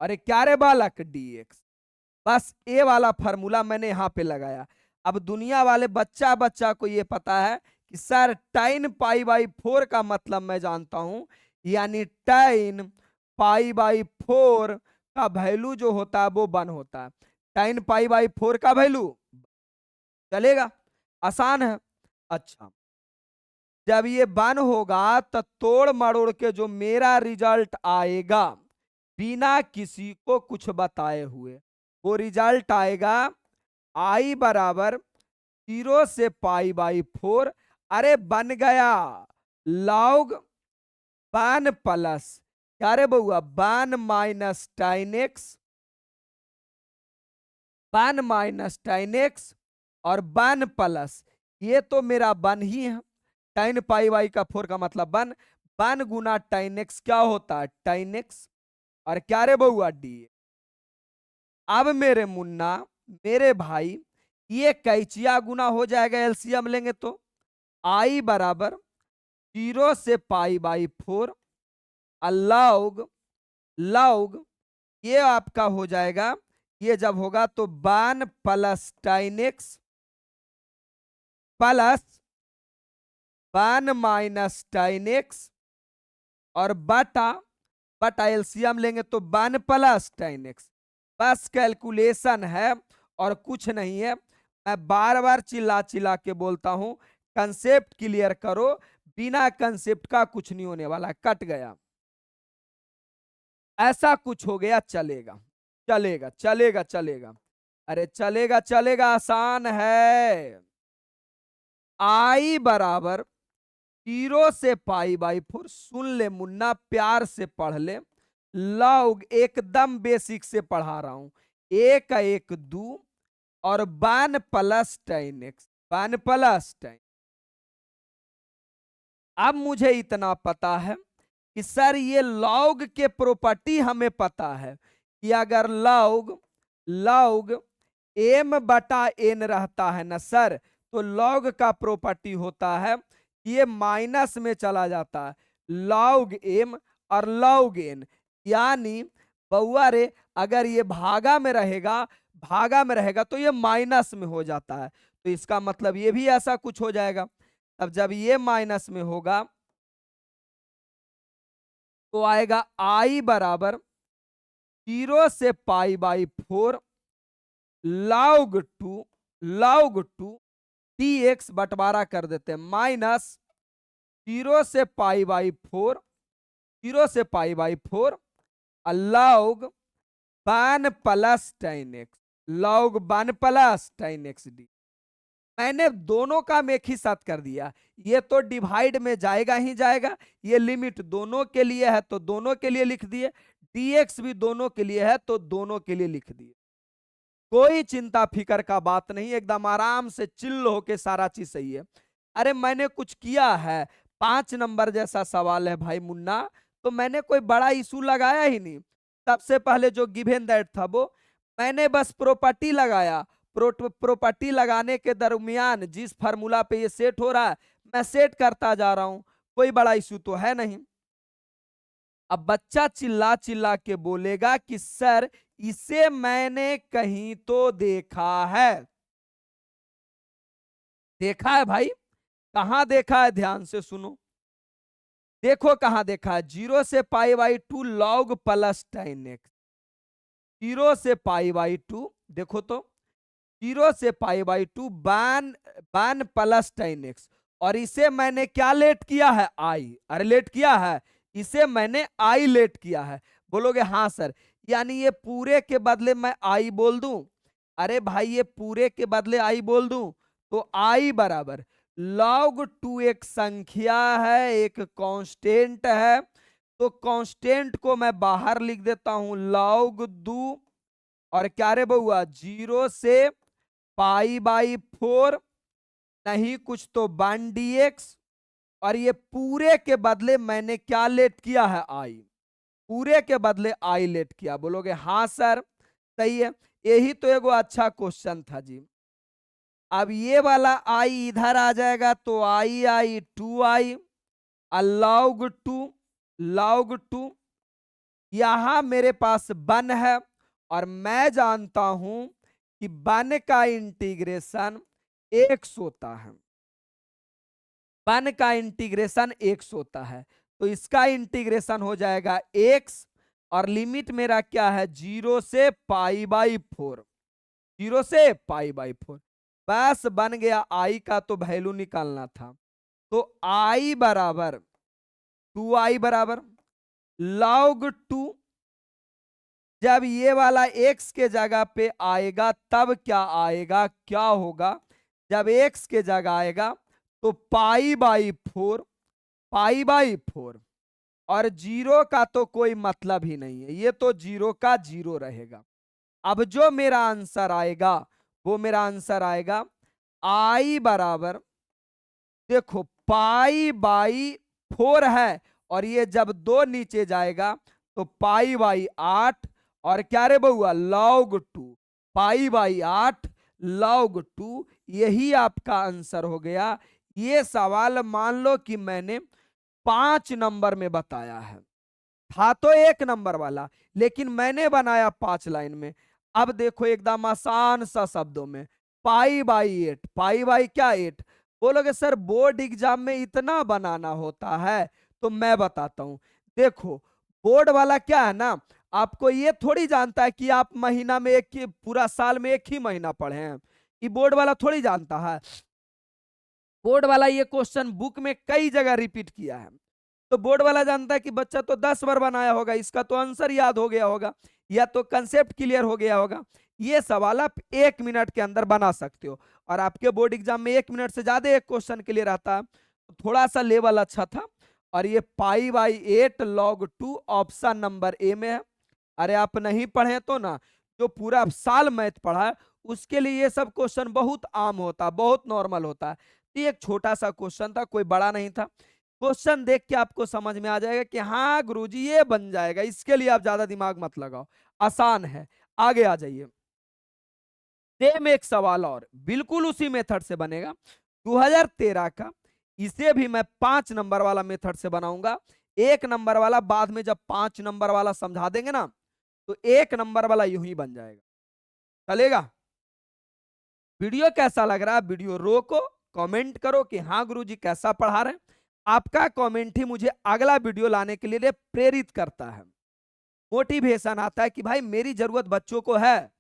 अरे क्या रे बालक dx, बस ए वाला फॉर्मूला मैंने यहां पे लगाया। अब दुनिया वाले बच्चा बच्चा को ये पता है कि सर टाइन पाई बाई 4 का मतलब मैं जानता हूं, यानी टाइन पाई बाई 4 का वैल्यू जो होता है वो 1 होता है। टाइन पाई बाई 4 का वैल्यू चलेगा, आसान है। अच्छा, जब ये 1 होगा तो तोड़ मरोड़ के जो मेरा रिजल्ट आएगा बिना किसी को कुछ बताए हुए, वो रिजल्ट आएगा आई बराबर 0 से पाई बाई 4। अरे बन गया लॉग 1 प्लस क्या रे बउआ 1 minus tan x, 1 minus tan x और 1 प्लस ये तो मेरा 1 ही है। टाइन पाई बाई का 4 का मतलब 1, 1 गुना टाइन एक्स क्या होता है टाइन एक्स, और क्या रे बउआ डी। अब मेरे मुन्ना मेरे भाई ये कैचिया गुना हो जाएगा, एलसीएम लेंगे तो आई बराबर 0 से पाई बाई 4 लॉग लॉग ये आपका हो जाएगा, ये जब होगा तो 1 प्लस टाइन x plus 1 minus tan x और बटा बटा एलसीएम लेंगे तो 1 प्लस टाइन एक्स। बस कैलकुलेशन है और कुछ नहीं है। मैं बार बार चिल्ला चिल्ला के बोलता हूं, कंसेप्ट क्लियर करो, बिना कंसेप्ट का कुछ नहीं होने वाला। कट गया, ऐसा कुछ हो गया चलेगा, चलेगा चलेगा चलेगा, अरे चलेगा चलेगा, आसान है। आई बराबर 0 से पाई बाई 4, सुन ले मुन्ना प्यार से पढ़ ले, लॉग एकदम बेसिक से पढ़ा रहा हूं, एक एक दो और 1 प्लस टाइन एक्स, 1 प्लस टाइन। अब मुझे इतना पता है कि सर ये लॉग के प्रॉपर्टी हमें पता है कि अगर लॉग लॉग एम बटा एन रहता है ना सर, तो लॉग का प्रॉपर्टी होता है कि ये माइनस में चला जाता है, लॉग एम और लॉग एन, यानी बउआ रे अगर ये भागा में रहेगा तो ये माइनस में हो जाता है, तो इसका मतलब ये भी ऐसा कुछ हो जाएगा। अब जब ये माइनस में होगा तो आएगा आई बराबर 0 से pi by 4 log to T x, बंटवारा कर देते हैं, माइनस 0 से पाई बाई 4 0 से पाई बाई 4 लॉग 1 प्लस टाइन एक्स, लॉग 1 प्लस टाइन एक्स डी। मैंने दोनों का में एक ही साथ कर दिया, ये तो डिवाइड में जाएगा ही जाएगा, ये लिमिट दोनों के लिए है तो दोनों के लिए लिख दिए, dx भी दोनों के लिए है तो दोनों के लिए लिख दिए। कोई चिंता फिकर का बात नहीं, एकदम आराम से चिल्ल होके सारा चीज सही है। अरे मैंने कुछ किया है, 5 नंबर जैसा सवाल है भाई मुन्ना, तो मैंने कोई बड़ा इशू लगाया ही नहीं। सबसे पहले जो गिवन दैट था वो मैंने बस प्रॉपर्टी लगाया, प्रॉपर्टी लगाने के दरमियान जिस फार्मूला पे ये सेट हो रहा है मैं सेट करता जा रहा हूं, कोई बड़ा इशू तो है नहीं। अब बच्चा चिल्ला चिल्ला के बोलेगा कि सर इसे मैंने कहीं तो देखा है। देखा है भाई, कहां देखा है, ध्यान से सुनो, देखो कहां देखा है, 0 से पाई बाई 2 लॉग प्लस टाइन एक्स, 0 से पाई बाई 2, देखो तो 0 से पाई बाई 2 1 प्लस टाइन एक्स, और इसे मैंने क्या लेट किया है आई, अरे लेट किया है, इसे मैंने आई लेट किया है। बोलोगे हाँ सर, यानी ये पूरे के बदले मैं आई बोल दूं, अरे भाई ये पूरे के बदले आई बोल दूं तो आई बराबर लॉग 2 एक संख्या है, एक कांस्टेंट है, तो कांस्टेंट को मैं बाहर लिख देता हूं लॉग 2, और क्या रे बउआ 0 से पाई बाई 4 नहीं कुछ तो 1 dx, और ये पूरे के बदले मैंने क्या लेट किया है आई, पूरे के बदले आई लेट किया। बोलोगे हाँ सर सही है, यही तो एगो अच्छा क्वेश्चन था जी। अब ये वाला आई इधर आ जाएगा तो आई आई 2 आई लॉग 2 log 2। यहां मेरे पास 1 है और मैं जानता हूं कि 1 का इंटीग्रेशन x होता है। 1 का इंटीग्रेशन x होता है, तो इसका इंटीग्रेशन हो जाएगा x, और लिमिट मेरा क्या है 0 से π/4। 0 से π/4 बस बन गया। i का तो वैल्यू निकालना था, तो i बराबर 2i बराबर log 2। जब ये वाला x के जगह पे आएगा तब क्या आएगा, क्या होगा, जब x के जगह आएगा तो π/4, π/4, और 0 का तो कोई मतलब ही नहीं है, ये तो 0 का 0 रहेगा। अब जो मेरा आंसर आएगा वो मेरा आंसर आएगा i बराबर, देखो π/4 है, और ये जब 2 नीचे जाएगा तो π/8, और क्या रे बउआ log 2, π/8 log 2, यही आपका आंसर हो गया। ये सवाल मान लो कि मैंने 5 नंबर में बताया है, था तो 1 नंबर वाला, लेकिन मैंने बनाया 5 लाइन में। अब देखो एकदम आसान सा शब्दों में, π/8, π/ क्या 8। बोलोगे सर बोर्ड एग्जाम में इतना बनाना होता है, तो मैं बताता हूं। देखो बोर्ड वाला क्या है ना, आपको ये थोड़ी जानता है कि आप महीना में पूरा साल में एक ही महीना पढ़े हैं, ये बोर्ड वाला थोड़ी जानता है। बोर्ड वाला ये क्वेश्चन बुक में कई जगह रिपीट किया है, तो बोर्ड वाला जानता है कि बच्चा तो 10 बार बनाया होगा, इसका तो आंसर याद हो गया होगा, या तो कंसेप्ट क्लियर हो गया होगा। ये सवाल आप 1 मिनट के अंदर बना सकते हो, और आपके बोर्ड एग्जाम में 1 मिनट से ज्यादा एक क्वेश्चन क्लियर आता है, तो थोड़ा सा लेवल अच्छा था। और ये π/8 log 2 ऑप्शन नंबर ए में है। अरे आप नहीं पढ़े तो ना, जो पूरा साल मैथ पढ़ा है उसके लिए ये सब क्वेश्चन बहुत आम होता है, बहुत नॉर्मल होता है। तो ये एक छोटा सा क्वेश्चन था, कोई बड़ा नहीं था। क्वेश्चन देख के आपको समझ में आ जाएगा कि हाँ गुरुजी ये बन जाएगा, इसके लिए आप ज्यादा दिमाग मत लगाओ, आसान है। आगे आ जाइए, सेम एक सवाल और बिल्कुल उसी मेथड से बनेगा, 2013 का। इसे भी मैं 5 नंबर वाला मेथड से बनाऊंगा। 1 नंबर वाला बाद में जब 5 नंबर वाला समझा देंगे ना, तो 1 नंबर वाला यूं ही बन जाएगा, चलेगा। वीडियो कैसा लग रहा है, वीडियो रोको, कमेंट करो कि हाँ गुरुजी कैसा पढ़ा रहे हैं। आपका कमेंट ही मुझे अगला वीडियो लाने के लिए प्रेरित करता है, मोटिवेशन आता है कि भाई मेरी जरूरत बच्चों को है।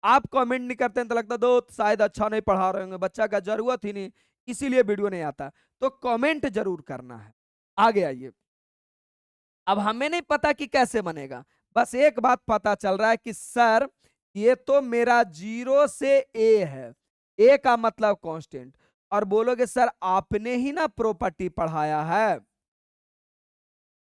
आप कमेंट नहीं करते हैं तो लगता दोस्त शायद अच्छा नहीं पढ़ा रहे होंगे, बच्चा का जरूरत ही नहीं, इसीलिए वीडियो नहीं आता। तो कमेंट जरूर करना है। आगे आइए, अब हमें नहीं पता कि कैसे बनेगा, बस एक बात पता चल रहा है कि सर ये तो मेरा 0 से ए है, ए का मतलब कांस्टेंट। और बोलोगे सर आपने ही ना प्रॉपर्टी पढ़ाया है,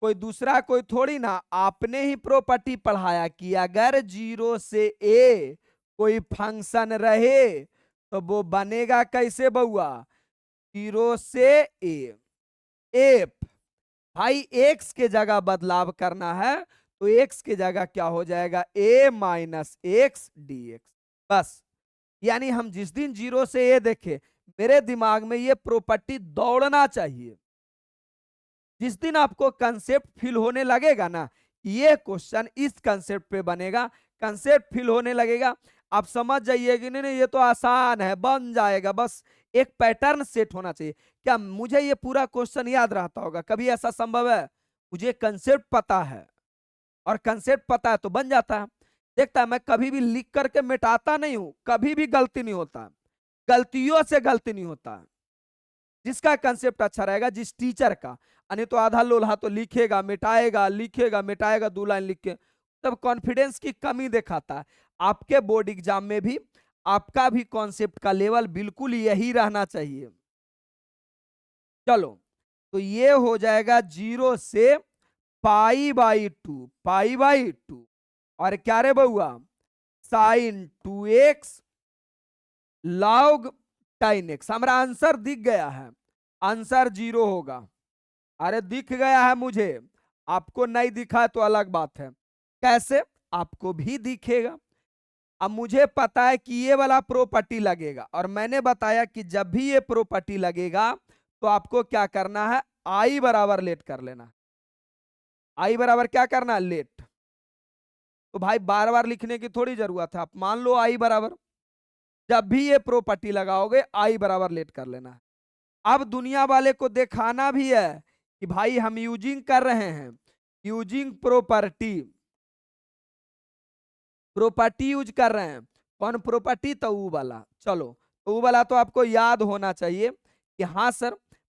कोई दूसरा कोई थोड़ी ना, आपने ही प्रॉपर्टी पढ़ाया कि अगर 0 से ए कोई फंक्शन रहे तो वो बनेगा कैसे बउआ, 0 से ए। एफ, भाई एक्स के जगह बदलाव करना है, तो एक्स के जगह क्या हो जाएगा, a minus x D x, बस। यानी हम जिस दिन 0 से ए देखे, मेरे दिमाग में ये प्रॉपर्टी दौड़ना चाहिए। जिस दिन आपको कंसेप्ट फील होने लगेगा ना, ये क्वेश्चन इस कंसेप्ट पे बनेगा, कंसेप्ट फील होने लगेगा, आप समझ जाइए कि नहीं नहीं ये तो आसान है, बन जाएगा। बस एक पैटर्न सेट होना चाहिए। क्या मुझे ये पूरा क्वेश्चन याद रहता होगा, कभी ऐसा संभव है? मुझे कंसेप्ट पता है, और कंसेप्ट पता है तो बन जाता है। देखता है मैं कभी भी लिख करके मिटाता नहीं हूं, कभी भी गलती नहीं होता, गलतियों से गलती नहीं होता। जिसका कंसेप्ट अच्छा रहेगा, जिस टीचर का, नहीं तो आधा लोल्हा तो लिखेगा मिटाएगा, लिखेगा मिटाएगा, 2 लाइन लिख के, तब कॉन्फिडेंस की कमी दिखाता है। आपके बोर्ड एग्जाम में भी आपका भी कॉन्सेप्ट का लेवल बिल्कुल यही रहना चाहिए। चलो, तो ये हो जाएगा 0 से π/2, π/2, और क्या रे बउआ sine 2x log tan x। हमारा आंसर दिख गया है, आंसर 0 होगा। अरे दिख गया है मुझे, आपको नहीं दिखा तो अलग बात है। कैसे, आपको भी दिखेगा। अब मुझे पता है कि ये वाला प्रॉपर्टी लगेगा, और मैंने बताया कि जब भी ये प्रॉपर्टी लगेगा तो आपको क्या करना है, आई बराबर लेट कर लेना। आई बराबर क्या करना, लेट। तो भाई बार बार लिखने की थोड़ी जरूरत है, आप मान लो आई बराबर, जब भी ये प्रॉपर्टी लगाओगे आई बराबर लेट कर लेना है। अब दुनिया वाले को दिखाना भी है कि भाई हम यूजिंग कर रहे हैं, यूजिंग प्रॉपर्टी, प्रॉपर्टी यूज कर रहे हैं। कौन प्रॉपर्टी, तो वो वाला। चलो तो वो वाला तो आपको याद होना चाहिए कि हाँ सर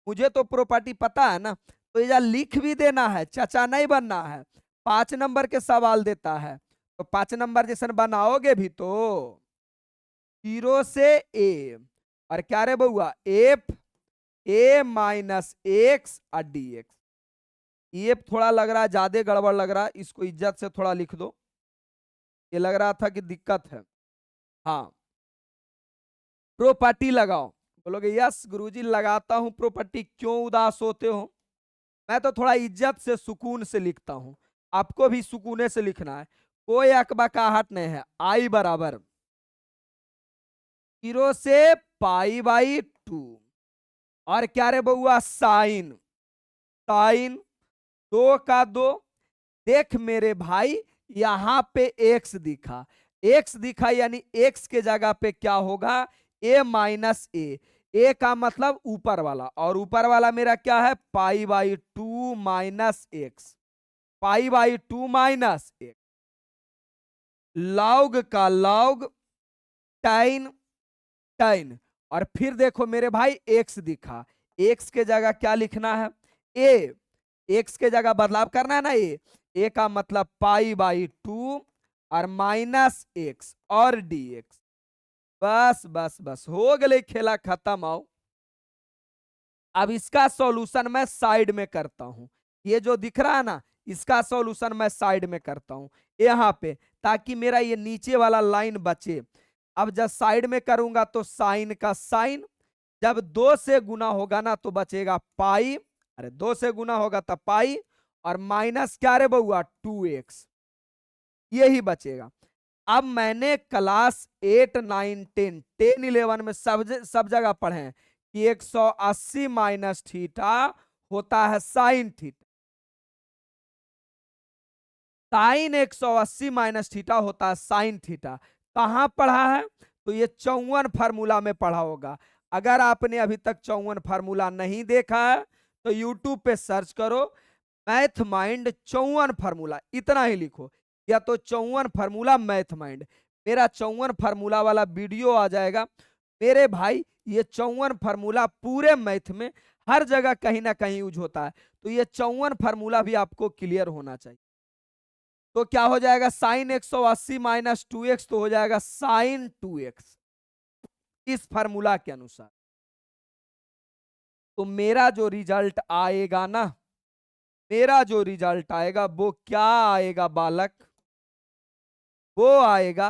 मुझे तो प्रॉपर्टी पता है ना, तो ये लिख भी देना है, चचा नहीं बनना है। 5 नंबर के सवाल देता है तो 5 नंबर जैसे बनाओगे भी तो 0 से a, और क्या रे बउआ, एफ ए माइनस एक्स और डी एक्स। ये थोड़ा लग रहा है ज्यादा गड़बड़ लग रहा है, इसको इज्जत से थोड़ा लिख दो। ये लग रहा था कि दिक्कत है। हाँ, प्रॉपर्टी लगाओ। बोलोगे यस गुरुजी लगाता हूं प्रॉपर्टी, क्यों उदास होते हो? मैं तो थोड़ा इज्जत से सुकून से लिखता हूं, आपको भी सुकूने से लिखना है, कोई अकबकाहट नहीं है। आई बराबर 0 से π/2, और क्या रे बउआ, साइन, साइन 2 का 2। देख मेरे भाई यहां पे एक्स दिखा, एक्स दिखा यानी एक्स के जगह पे क्या होगा, ए माइनस ए का मतलब ऊपर वाला, और ऊपर वाला मेरा क्या है, π/2 minus x, π/2 minus x, log का लॉग, टाइन, टाइन। और फिर देखो मेरे भाई एक्स दिखा, एक्स के जगह क्या लिखना है, ए, एक्स के जगह बदलाव करना है ना, ए का मतलब π/2 और माइनस एक्स और डी एक्स। बस बस बस हो गए, खेला खत्म। आओ अब इसका सॉल्यूशन मैं साइड में करता हूं, ये जो दिख रहा है ना इसका सॉल्यूशन मैं साइड में करता हूं यहां पे, ताकि मेरा ये नीचे वाला लाइन बचे। अब जब साइड में करूंगा तो साइन का साइन, जब 2 से गुना होगा ना तो बचेगा पाई, अरे 2 से गुना होगा तब पाई, और माइनस क्या रे बउआ 2x, यही बचेगा। अब मैंने क्लास 8 9 10 10 11 में सब जगह पढ़े हैं कि 180 माइनस थीटा होता है sine theta, sine 180 minus theta होता है साइन थीटा। कहां पढ़ा है, तो ये 54 फार्मूला में पढ़ा होगा। अगर आपने अभी तक 54 फार्मूला नहीं देखा है तो यूट्यूब पे सर्च करो मैथ माइंड 54 फार्मूला, इतना ही लिखो, या तो 54 फार्मूला मैथ माइंड, मेरा 54 फार्मूला वाला वीडियो आ जाएगा। मेरे भाई ये 54 फार्मूला पूरे मैथ में हर जगह कहीं ना कहीं यूज होता है, तो ये 54 फार्मूला भी आपको क्लियर होना चाहिए। तो क्या हो जाएगा, साइन 180 माइनस 2x तो हो जाएगा साइन 2x, इस फार्मूला के अनुसार। तो मेरा जो रिजल्ट आएगा ना, मेरा जो रिजल्ट आएगा वो क्या आएगा बालक, वो आएगा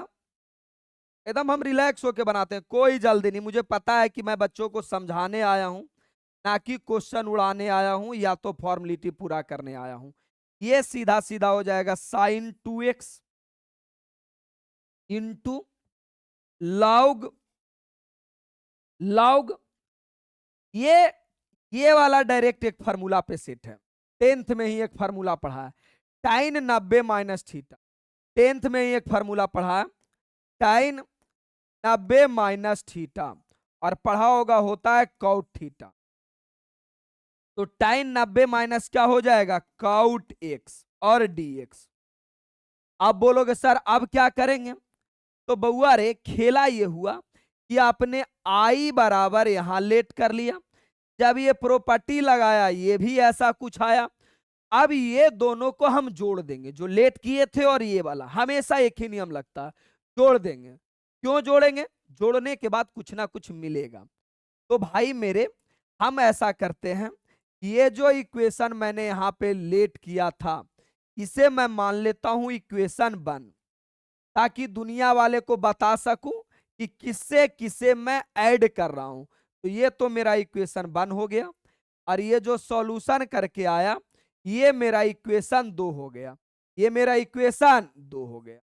एकदम, हम रिलैक्स होके बनाते हैं, कोई जल्दी नहीं। मुझे पता है कि मैं बच्चों को समझाने आया हूं, ना कि क्वेश्चन उड़ाने आया हूं या तो फॉर्मेलिटी पूरा करने आया हूं। ये सीधा सीधा हो जाएगा sign 2x into log, log ये वाला डायरेक्ट एक फार्मूला पे सेट है, 10th में ही एक फार्मूला पढ़ा है, टाइन 90 माइनस थीटा, 10th में ही एक फार्मूला पढ़ा है, टाइन 90 माइनस थीटा, और पढ़ा होगा होता है कॉट थीटा। तो टाइन 90 माइनस क्या हो जाएगा, कॉट एक्स और डी एक्स। अब बोलोगे सर अब क्या करेंगे, तो बउआ रे खेला ये हुआ कि आपने आई बराबर यहां लेट कर लिया, जब ये प्रॉपर्टी लगाया ये भी ऐसा कुछ आया। अब ये दोनों को हम जोड़ देंगे, जो लेट किए थे और ये वाला, हमेशा एक ही नियम लगता है, जोड़ देंगे। क्यों जोड़ेंगे, जोड़ने के बाद कुछ ना कुछ मिलेगा। तो भाई मेरे हम ऐसा करते हैं, ये जो इक्वेशन मैंने यहां पे लेट किया था इसे मैं मान लेता हूं इक्वेशन 1, ताकि दुनिया वाले को बता सकूं कि किससे किसे मैं ऐड कर रहा हूं। तो ये तो मेरा इक्वेशन 1 हो गया, और ये जो सॉल्यूशन करके आया ये मेरा इक्वेशन 2 हो गया, ये मेरा इक्वेशन 2 हो गया।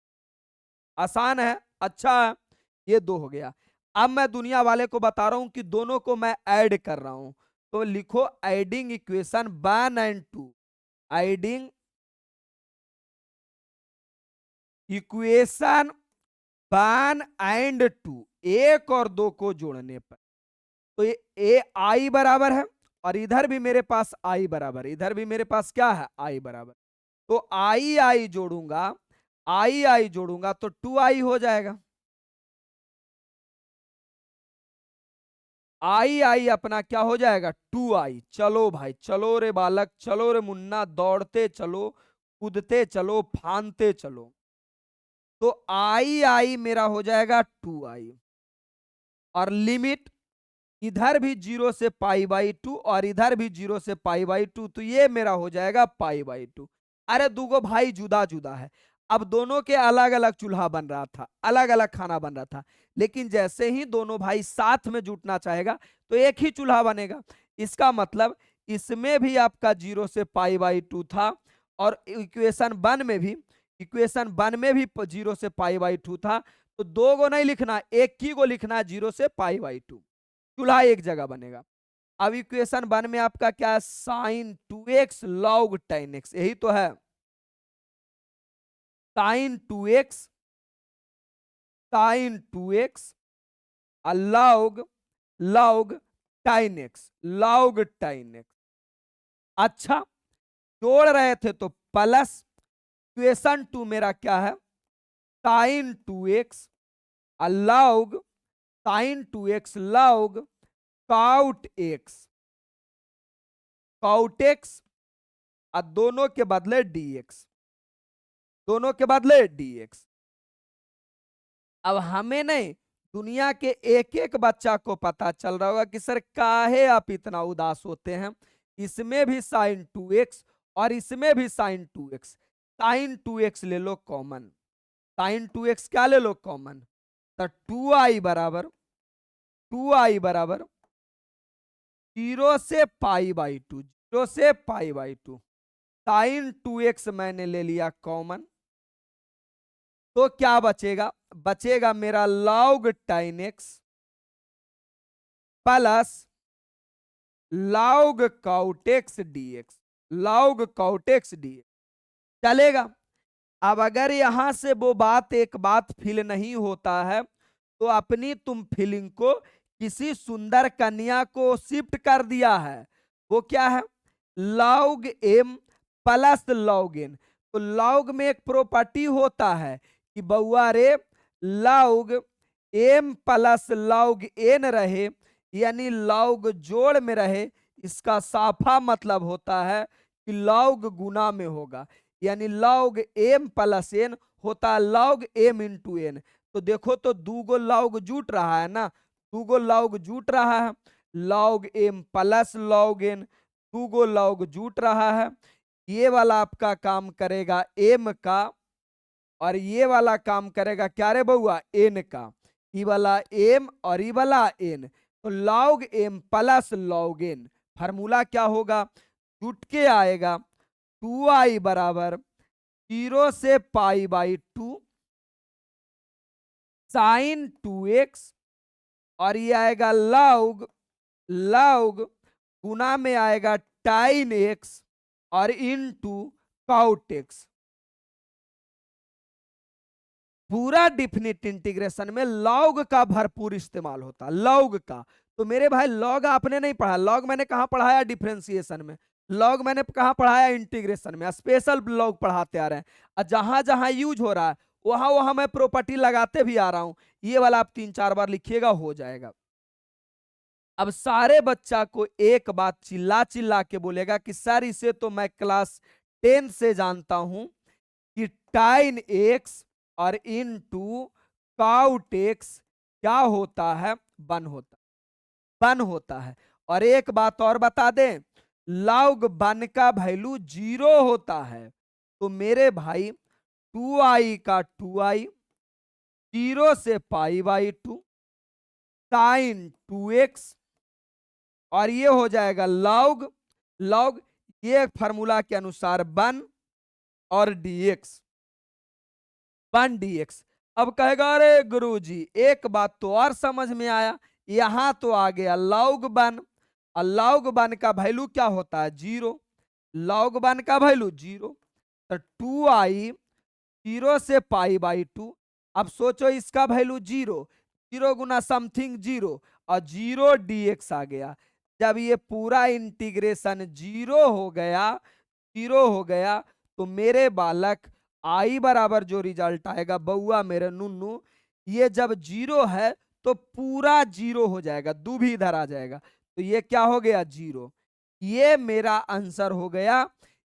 आसान है, अच्छा है, ये 2 हो गया। अब मैं दुनिया वाले को बता रहा हूं कि दोनों को मैं ऐड कर रहा हूं, तो लिखो adding equation 1 and 2, adding equation 1 और 2, एक और दो को जोड़ने पर, तो ये ए आई बराबर है, और इधर भी मेरे पास आई बराबर है, इधर भी मेरे पास क्या है, आई बराबर। तो आई आई जोड़ूंगा, आई आई जोड़ूंगा तो 2i हो जाएगा। आई आई अपना क्या हो जाएगा, 2i। चलो भाई, चलो रे बालक, चलो रे मुन्ना, दौड़ते चलो, कूदते चलो, फानते चलो। तो आई आई मेरा हो जाएगा 2i, और लिमिट इधर भी 0 से π/2 और इधर भी 0 से π/2, तो ये मेरा हो जाएगा π/2। अरे दूगो भाई जुदा जुदा है, अब दोनों के अलग अलग चूल्हा बन रहा था, अलग अलग खाना बन रहा था, लेकिन जैसे ही दोनों भाई साथ में जुटना चाहेगा तो एक ही चूल्हा बनेगा। इसका मतलब इसमें भी आपका 0 से π/2 था, और इक्वेशन 1 में भी 0 से π/2 था। तो दो गो नहीं लिखना, एक ही को लिखना, 0 से π/2, चूल्हा एक जगह बनेगा। अब इक्वेशन 1 में आपका क्या है, sin 2x log tan x, यही तो है, sin 2x log log log tan x। अच्छा, जोड़ रहे थे तो प्लस, इक्वेशन 2 मेरा क्या है, sin 2x log cot x और दोनों के बदले dx, दोनों के बदले dx। अब हमें नहीं, दुनिया के एक एक बच्चा को पता चल रहा होगा कि सर काहे आप इतना उदास होते हैं, इसमें भी sin 2x और इसमें भी sin 2x। sin 2x ले लो कॉमन, sin 2x क्या ले लो कॉमन, तो 2i बराबर 0 से π/2, 0 से π/2, sin 2x मैंने ले लिया कॉमन, तो क्या बचेगा, बचेगा मेरा log tan x plus log cot x dx, log cot x dx चलेगा। अब अगर यहां से वो बात एक बात फील नहीं होता है, तो अपनी तुम फीलिंग को किसी सुंदर कन्या को शिफ्ट कर दिया है, वो क्या है, log m plus log n। तो log में एक प्रॉपर्टी होता है कि बउआ रे, log m plus log n रहे, यानी log जोड़ में रहे, इसका साफा मतलब होता है कि log गुना में होगा, यानी log m प्लस n होता है log m इंटू n। तो देखो तो दूगो log जुट रहा है ना, दूगो log जुट रहा है, log m plus log n, दूगो log जुट रहा है। ये वाला आपका काम करेगा m का, और ये वाला काम करेगा क्या रे बउआ, n का। ये वाला m और ये वाला n, तो log m plus log n, formula क्या होगा, जुट के आएगा 2i बराबर 0 से π/2 sin 2x, और ये आएगा log गुना में आएगा tan x और इनटू cot x। पूरा डिफिनिट इंटीग्रेशन में लॉग का भरपूर इस्तेमाल होता है, लॉग का। तो मेरे भाई लॉग आपने नहीं पढ़ा, लॉग मैंने कहा पढ़ाया डिफरेंशिएशन में, लॉग मैंने कहा पढ़ाया इंटीग्रेशन में, स्पेशल लॉग पढ़ाते आ रहे हैं, और जहां जहां यूज हो रहा है वहां वहां मैं प्रॉपर्टी लगाते भी आ रहा हूं। ये वाला आप 3-4 बार लिखिएगा, हो जाएगा। अब सारे बच्चा को एक बात चिल्ला चिल्ला के बोलेगा कि सर इसे तो मैं क्लास 10 से जानता हूं कि tan x और इनटू cot x क्या होता है, वन होता है। और एक बात और बता दें, log 1 का वैल्यू 0 होता है। तो मेरे भाई 2i का 2i 0 से π/2 sin 2x, और ये हो जाएगा log ये फार्मूला के अनुसार 1 और dx, 1 dx। अब कहेगा अरे गुरुजी एक बात तो और समझ में आया, यहां तो आ गया log 1, और log 1 का वैल्यू क्या होता है, 0, log 1 का वैल्यू 0, तो 2i जीरो से पाई बाई टू। अब सोचो इसका वैल्यू जीरो, जीरो गुना समथिंग जीरो, और जीरो dx आ गया। जब ये पूरा इंटीग्रेशन जीरो हो गया, जीरो हो गया, तो मेरे बालक आई बराबर जो रिजल्ट आएगा बउआ मेरे नुन्नू, ये जब जीरो है तो पूरा जीरो हो जाएगा, दू भी इधर आ जाएगा, तो ये क्या हो गया जीरो। ये मेरा आंसर हो गया।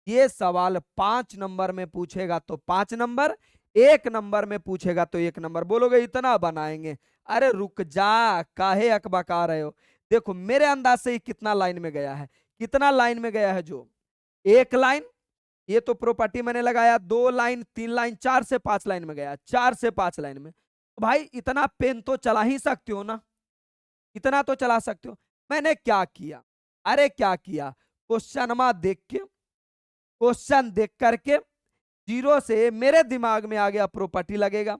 ये सवाल 5 नंबर में पूछेगा तो 5 नंबर, 1 नंबर में पूछेगा तो 1 नंबर। बोलोगे इतना बनाएंगे? अरे रुक जा, काहे अकबका रहे हो। देखो मेरे अंदाज से ही कितना लाइन में गया है, कितना लाइन में गया है, जो एक लाइन, ये तो प्रॉपर्टी मैंने लगाया, 2 लाइन 3 लाइन 4 से 5 लाइन में गया, 4 से 5 लाइन में। तो भाई इतना पेन तो चला ही सकते हो ना, इतना तो चला सकते हो। मैंने क्या किया, अरे क्या किया, क्वेश्चन देख के, क्वेश्चन देख करके जीरो से मेरे दिमाग में आ गया प्रॉपर्टी लगेगा,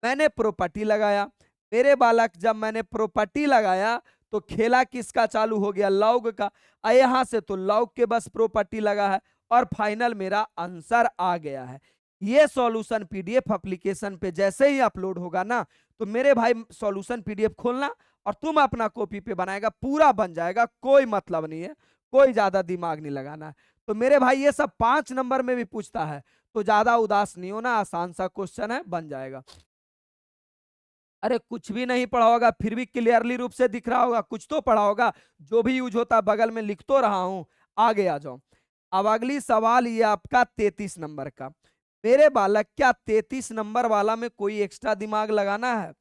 मैंने प्रॉपर्टी लगाया। मेरे बालक जब मैंने प्रॉपर्टी लगाया तो खेला किसका चालू हो गया, लॉग का। यहां से तो लॉग के बस प्रॉपर्टी लगा है, और फाइनल मेरा आंसर आ गया है। ये सॉल्यूशन पीडीएफ एप्लीकेशन पे जैसे ही अपलोड होगा ना, तो मेरे भाई सॉल्यूशन पीडीएफ खोलना और तुम अपना कॉपी पे बनाएगा, पूरा बन जाएगा, कोई मतलब नहीं है, कोई ज्यादा दिमाग नहीं लगाना है। तो मेरे भाई ये सब 5 नंबर में भी पूछता है, तो ज्यादा उदास नहीं होना, आसान सा क्वेश्चन है, बन जाएगा। अरे कुछ भी नहीं पढ़ा होगा फिर भी क्लियरली रूप से दिख रहा होगा, कुछ तो पढ़ा होगा, जो भी यूज होता बगल में लिख तो रहा हूं। आगे आ जाओ। अब अगली सवाल ये आपका 33 नंबर का। मेरे बालक क्या 33 नंबर वाला में कोई एक्स्ट्रा दिमाग लगाना है?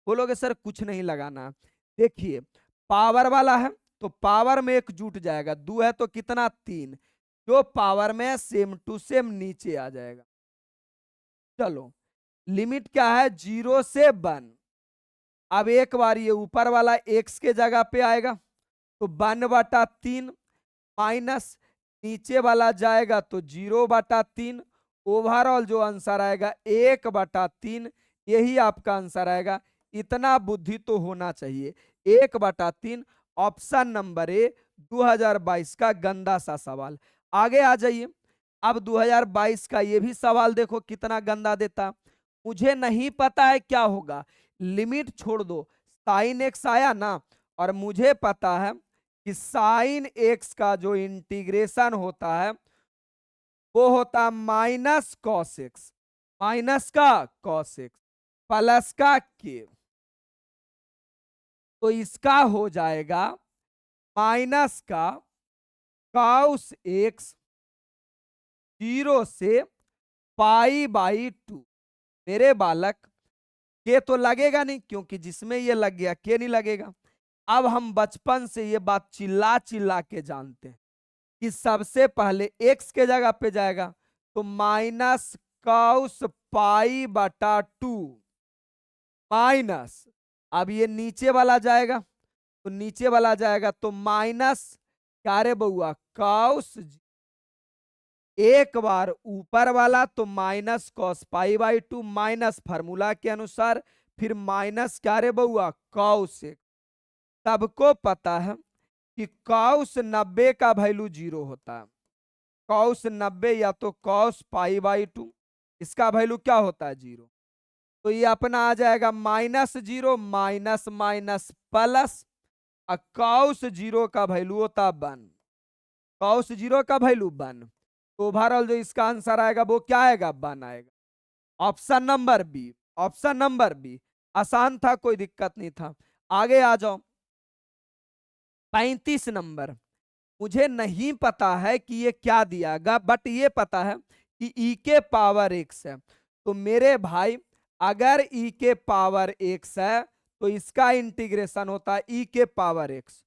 बोलोगे सर कुछ नहीं लगाना। देखिए पावर वाला है तो पावर में एक जुट जाएगा, दो है तो कितना, 3, जो पावर में सेम टू सेम नीचे आ जाएगा। चलो लिमिट क्या है, 0 से 1। अब एक बार ये ऊपर वाला एक्स के जगह पे आएगा तो 1/3 माइनस नीचे वाला जाएगा तो 0/3, ओवरऑल जो आंसर आएगा 1/3, यही आपका आंसर आएगा। इतना बुद्धि तो होना चाहिए। 1/3, ऑप्शन नंबर ए 2022 का गंदा सा सवाल। आगे आ जाइए। अब 2022 का ये भी सवाल देखो कितना गंदा देता। मुझे नहीं पता है क्या होगा, लिमिट छोड़ दो, साइन एक्स आया ना, और मुझे पता है कि साइन एक्स का जो इंटीग्रेशन होता है वो होता माइनस कॉस एक्स, माइनस का कॉस एक्स प्लस का के, तो इसका हो जाएगा माइनस का कॉस एक्स 0 से π/2। मेरे बालक के तो लगेगा नहीं, क्योंकि जिसमें ये लग गया के नहीं लगेगा। अब हम बचपन से ये बात चिल्ला चिल्ला के जानते हैं कि सबसे पहले एक्स के जगह पे जाएगा तो माइनस कॉस π/2 माइनस, अब ये नीचे वाला जाएगा तो नीचे वाला जाएगा तो माइनस, क्या रे बउआ, कॉस, एक बार ऊपर वाला तो माइनस कॉस π/2 माइनस फार्मूला के अनुसार, फिर माइनस क्या रे बउआ, कॉस। सबको पता है कि कॉस 90 का वैल्यू 0 होता है। कॉस 90 या तो कॉस π/2, इसका वैल्यू क्या होता है, 0। तो ये अपना आ जाएगा -0 माइनस माइनस प्लस, और कॉस 0 का वैल्यू होता है 1। कॉस 0 का वैल्यू 1, तो ओवरऑल जो इसका आंसर आएगा वो क्या आएगा, 1 आएगा। Option number B, option number B आसान था, कोई दिक्कत नहीं था। आगे आ जाओ। 35 नंबर। मुझे नहीं पता है कि ये क्या दियागा, बट ये पता है कि ई के पावर एक्स है। तो मेरे भाई अगर ई के पावर एक्स है तो इसका इंटीग्रेशन होता है ई के पावर एक्स,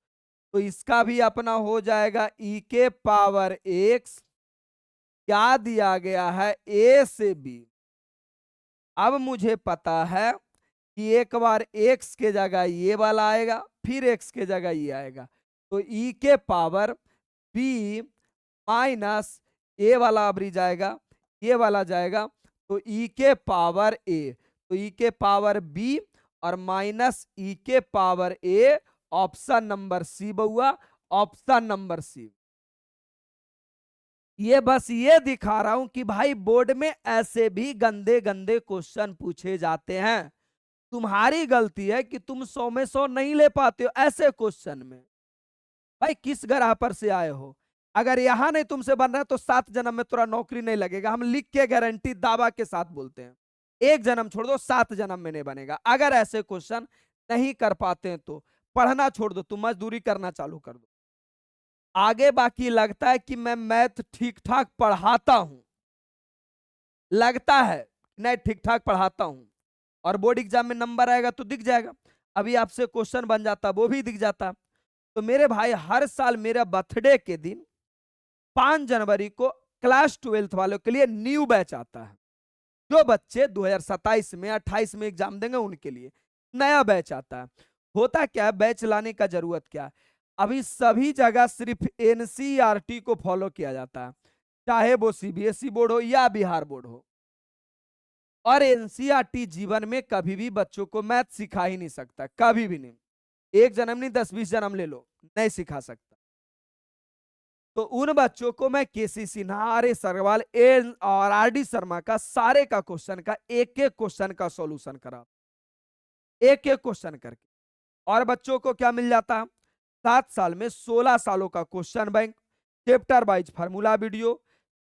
तो इसका भी अपना हो जाएगा ई के पावर एक्स, क्या दिया गया है, ए से बी। अब मुझे पता है कि एक बार एक्स के जगह ये वाला आएगा, फिर एक्स के जगह ये आएगा, तो ई के पावर बी माइनस ए वाला अबरी जाएगा, ये वाला जाएगा, तो ई के पावर ए, तो ई के पावर बी और माइनस ई के पावर ए। ऑप्शन नंबर सी बउआ, ऑप्शन नंबर सी। ये बस ये दिखा रहा हूं कि भाई बोर्ड में ऐसे भी गंदे गंदे क्वेश्चन पूछे जाते हैं। तुम्हारी गलती है कि तुम 100 में 100 नहीं ले पाते हो ऐसे क्वेश्चन में। भाई किस ग्रह पर से आए हो? अगर यहां नहीं तुमसे बन रहा है तो 7 जन्म में तुम्हारा नौकरी नहीं लगेगा। हम लिख के गारंटी दावा के साथ बोलते हैं। एक जन्म छोड़ दो, 7 जन्म में नहीं बनेगा। अगर ऐसे क्वेश्चन नहीं कर पाते हैं तो पढ़ना छोड़ दो, तुम मजदूरी करना चालू कर दो। आगे बाकी लगता है कि मैं मैथ ठीक ठाक पढ़ाता हूं, लगता है नहीं ठीक ठाक पढ़ाता हूं, और बोर्ड एग्जाम में नंबर आएगा तो दिख जाएगा। अभी आपसे क्वेश्चन बन जाता वो भी दिख जाता। तो मेरे भाई हर साल मेरा बर्थडे के दिन 5 जनवरी को क्लास 12th वालों के लिए न्यू बैच आता है। जो बच्चे 2027 में 28 में एग्जाम देंगे उनके लिए नया बैच आता है। होता क्या है, बैच लाने का जरूरत क्या है? अभी सभी जगह सिर्फ एनसीईआरटी को फॉलो किया जाता है, चाहे वो सीबीएसई बोर्ड हो या बिहार बोर्ड हो। और एनसीईआरटी जीवन में कभी भी बच्चों को मैथ सिखा ही नहीं सकता, कभी भी नहीं। एक जन्म नहीं 10-20 जन्म ले लो, नहीं सिखा सकता। तो उन बच्चों को मैं केसी सिन्हा, आर एस अग्रवाल एन और आर डी शर्मा का सारे का क्वेश्चन का एक एक क्वेश्चन का सॉल्यूशन करा, एक एक क्वेश्चन करके। और बच्चों को क्या मिल जाता? 7 साल में 16 सालों का question bank, chapter wise formula video,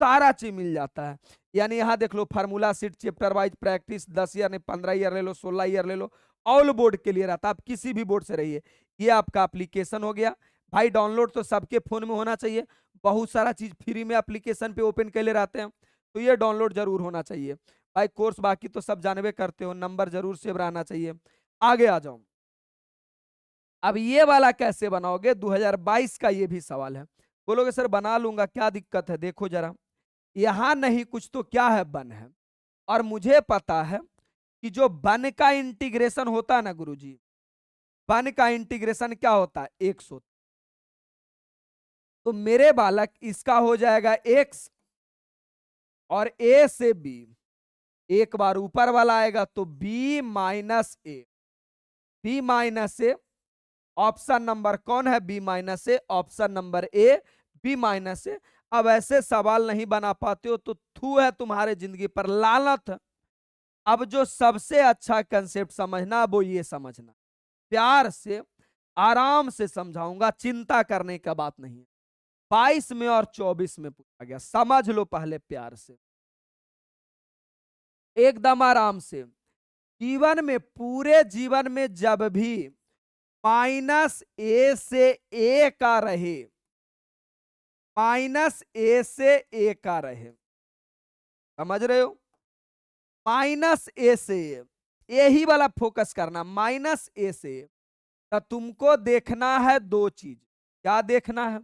सारा चीज मिल जाता है। यानी यहां देख लो formula sheet, chapter wise practice, 10 year ने 15 ईयर ले लो, 16 ईयर ले लो, ऑल बोर्ड के लिए रहता। आप किसी भी बोर्ड से रहिए। ये आपका एप्लीकेशन हो गया भाई। डाउनलोड तो सबके फोन में होना चाहिए। बहुत सारा चीज फ्री में एप्लीकेशन पे ओपन कर ले रहते हैं, तो ये डाउनलोड जरूर होना चाहिए भाई। कोर्स बाकी तो सब जानवे करते हो, नंबर जरूर सेव रहना चाहिए। आगे आ जाओ। अब ये वाला कैसे बनाओगे? 2022 का ये भी सवाल है। बोलोगे सर बना लूंगा, क्या दिक्कत है? देखो जरा, यहां नहीं कुछ तो क्या है, बन है। और मुझे पता है कि जो बन का इंटीग्रेशन होता है ना गुरुजी, बन का इंटीग्रेशन क्या होता है? 100। तो मेरे बालक इसका हो जाएगा x, और a से b, एक बार ऊपर वाला आएगा तो b minus a, b minus a. Option number कौन है? B minus a. Option number a b minus a. अब ऐसे सवाल नहीं बना पाते हो तो थू है तुम्हारे जिंदगी पर, लानत। अब जो सबसे अच्छा कंसेप्ट समझना वो ये समझना, प्यार से आराम से समझाऊंगा, चिंता करने का बात नहीं है। 22 में और 24 में पूछा गया, समझ लो पहले प्यार से, एकदम आराम से। जीवन में, पूरे जीवन में जब भी माइनस ए से ए का रहे, माइनस ए से ए का रहे, समझ रहे हो? माइनस ए से ए, यही वाला फोकस करना, माइनस ए से ए। तो तुमको देखना है दो चीज। क्या देखना है?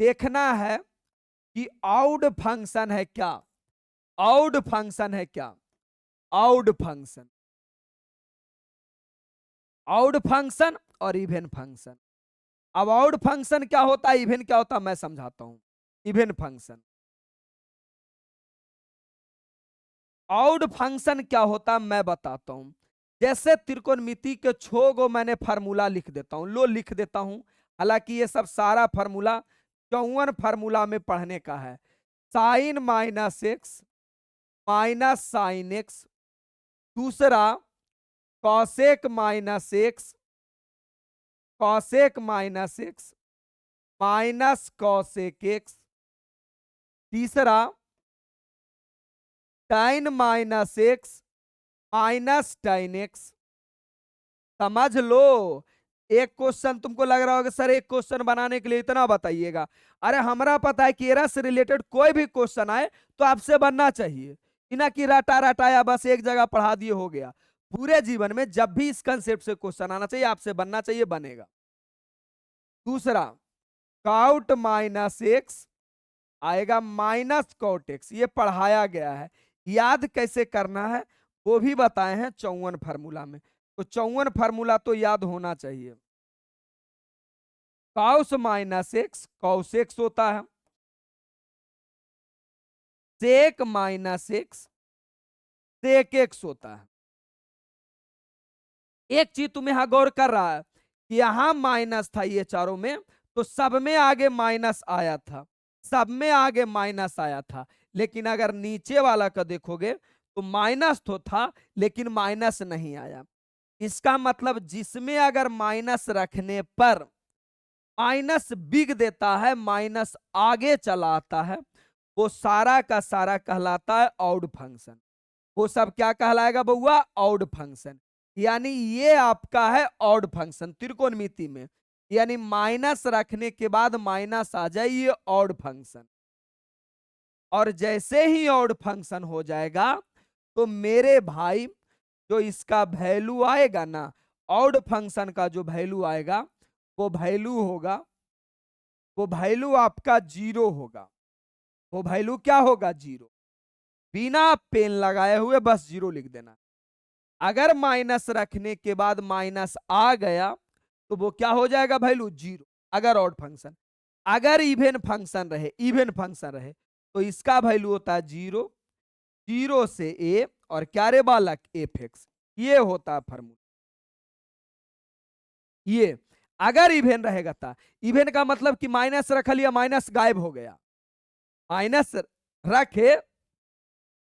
देखना है कि आउड फंक्शन है क्या, आउड फंक्शन है क्या, आउड फंक्शन, आउड फंक्शन और इवन फंक्शन। अब आउड फंक्शन क्या होता है, इवन क्या होता है, मैं समझाता हूं। इवन फंक्शन, आउड फंक्शन क्या होता है मैं बताता हूं। जैसे त्रिकोणमिति के 6 गो मैंने फार्मूला लिख देता हूं, लो लिख देता हूं। हालांकि ये सब सारा फार्मूला 54 फार्मूला में पढ़ने का है। Sine minus x minus sine x, दूसरा cosec minus x, cosec minus x minus cosec x, तीसरा tan minus x minus tan x. समझ लो। एक क्वेश्चन तुमको लग रहा होगा सर एक क्वेश्चन बनाने के लिए इतना बताइएगा। अरे हमरा पता है कि एरा से रिलेटेड कोई भी क्वेश्चन आए तो आपसे बनना चाहिए, ना कि रटा रटाया बस एक जगह पढ़ा दिए हो गया। पूरे जीवन में जब भी इस कंसेप्ट से क्वेश्चन आना चाहिए आपसे बनना चाहिए, बनेगा। दूसरा काउट माइनस एक्स आएगा माइनस कॉट एक्स, ये पढ़ाया गया है। याद कैसे करना है वो भी बताए हैं 54 फार्मूला में। तो 54 फार्मूला तो याद होना चाहिए। Cos minus x cos x होता है, sec minus x sec x होता है। एक चीज तुम यहां गौर कर रहा है कि यहां माइनस था ये चारों में, तो सब में आगे माइनस आया था। सब में आगे माइनस आया था, लेकिन अगर नीचे वाला का देखोगे तो माइनस तो था लेकिन माइनस नहीं आया। इसका मतलब जिसमें अगर माइनस रखने पर माइनस बिग देता है, माइनस आगे चला आता है, वो सारा का सारा कहलाता है ऑड फंक्शन। वो सब क्या कहलाएगा बउआ? Odd function. यानी ये आपका है ऑड फंक्शन त्रिकोणमिति में, यानी माइनस रखने के बाद माइनस आ जाए, ये ऑड फंक्शन। और जैसे ही ऑड फंक्शन हो जाएगा तो मेरे भाई जो इसका वैल्यू आएगा ना, ऑड फंक्शन का जो वैल्यू आएगा वो वैल्यू होगा, वो वैल्यू आपका 0 होगा। वो वैल्यू क्या होगा? 0। बिना पेन लगाए हुए बस 0 लिख देना। अगर माइनस रखने के बाद माइनस आ गया तो वो क्या हो जाएगा? वैल्यू 0, अगर ऑड फंक्शन। अगर इवन फंक्शन रहे, इवन फंक्शन रहे तो इसका वैल्यू होता है 0, 0 से ए, और क्या रे बालक? F x. ये होता है फॉर्मूला। ये अगर इवेन रहेगा था, इवेन का मतलब कि माइनस रख लिया, माइनस गायब हो गया, माइनस रखे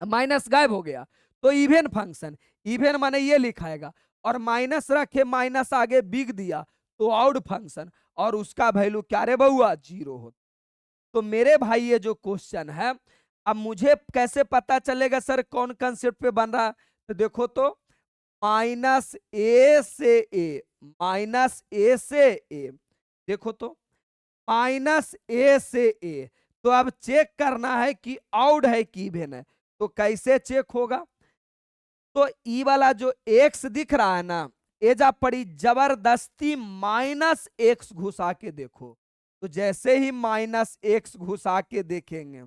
माइनस गायब हो गया तो इवेन फंक्शन। इवेन माने ये लिखाएगा, और माइनस रखे माइनस आगे बिग दिया तो ऑड फंक्शन, और उसका वैल्यू क्या रे बउआ? 0 हो। तो मेरे भाई ये जो क्वेश्चन है, अब मुझे कैसे पता चलेगा सर कौन कंसेप्ट पे बन रहा है? तो देखो तो, माइनस ए से ए, माइनस ए से ए, देखो तो माइनस ए से ए। तो अब चेक करना है कि ऑड है कि इवन है। तो कैसे चेक होगा? तो ई वाला जो एक्स दिख रहा है ना, ये जा पड़ी जबरदस्ती माइनस एक्स घुसा के देखो। तो जैसे ही माइनस एक्स घुसा के देखेंगे,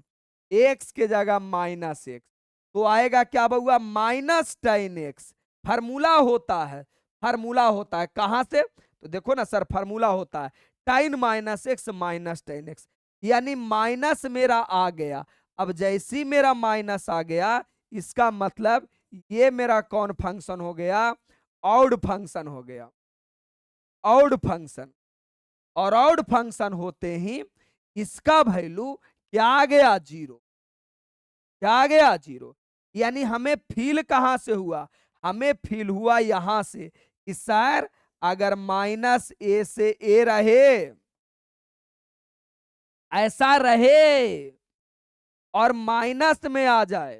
एक्स के जगह माइनस एक्स, तो आएगा क्या बउआ? Minus ten x. फार्मूला होता है, फार्मूला होता है कहां से? तो देखो ना सर, फार्मूला होता है ten minus x minus ten x, यानी माइनस मेरा आ गया। अब जैसी मेरा माइनस आ गया, इसका मतलब ये मेरा कौन फंक्शन हो गया? ऑड फंक्शन हो गया, ऑड फंक्शन। और ऑड फंक्शन होते ही इसका वैल्यू क्या आ गया? 0। क्या आ गया? 0। यानी हमें फील कहां से हुआ? हमें फील हुआ यहां से कि सर अगर माइनस ए से ए रहे, ऐसा रहे, और माइनस में आ जाए,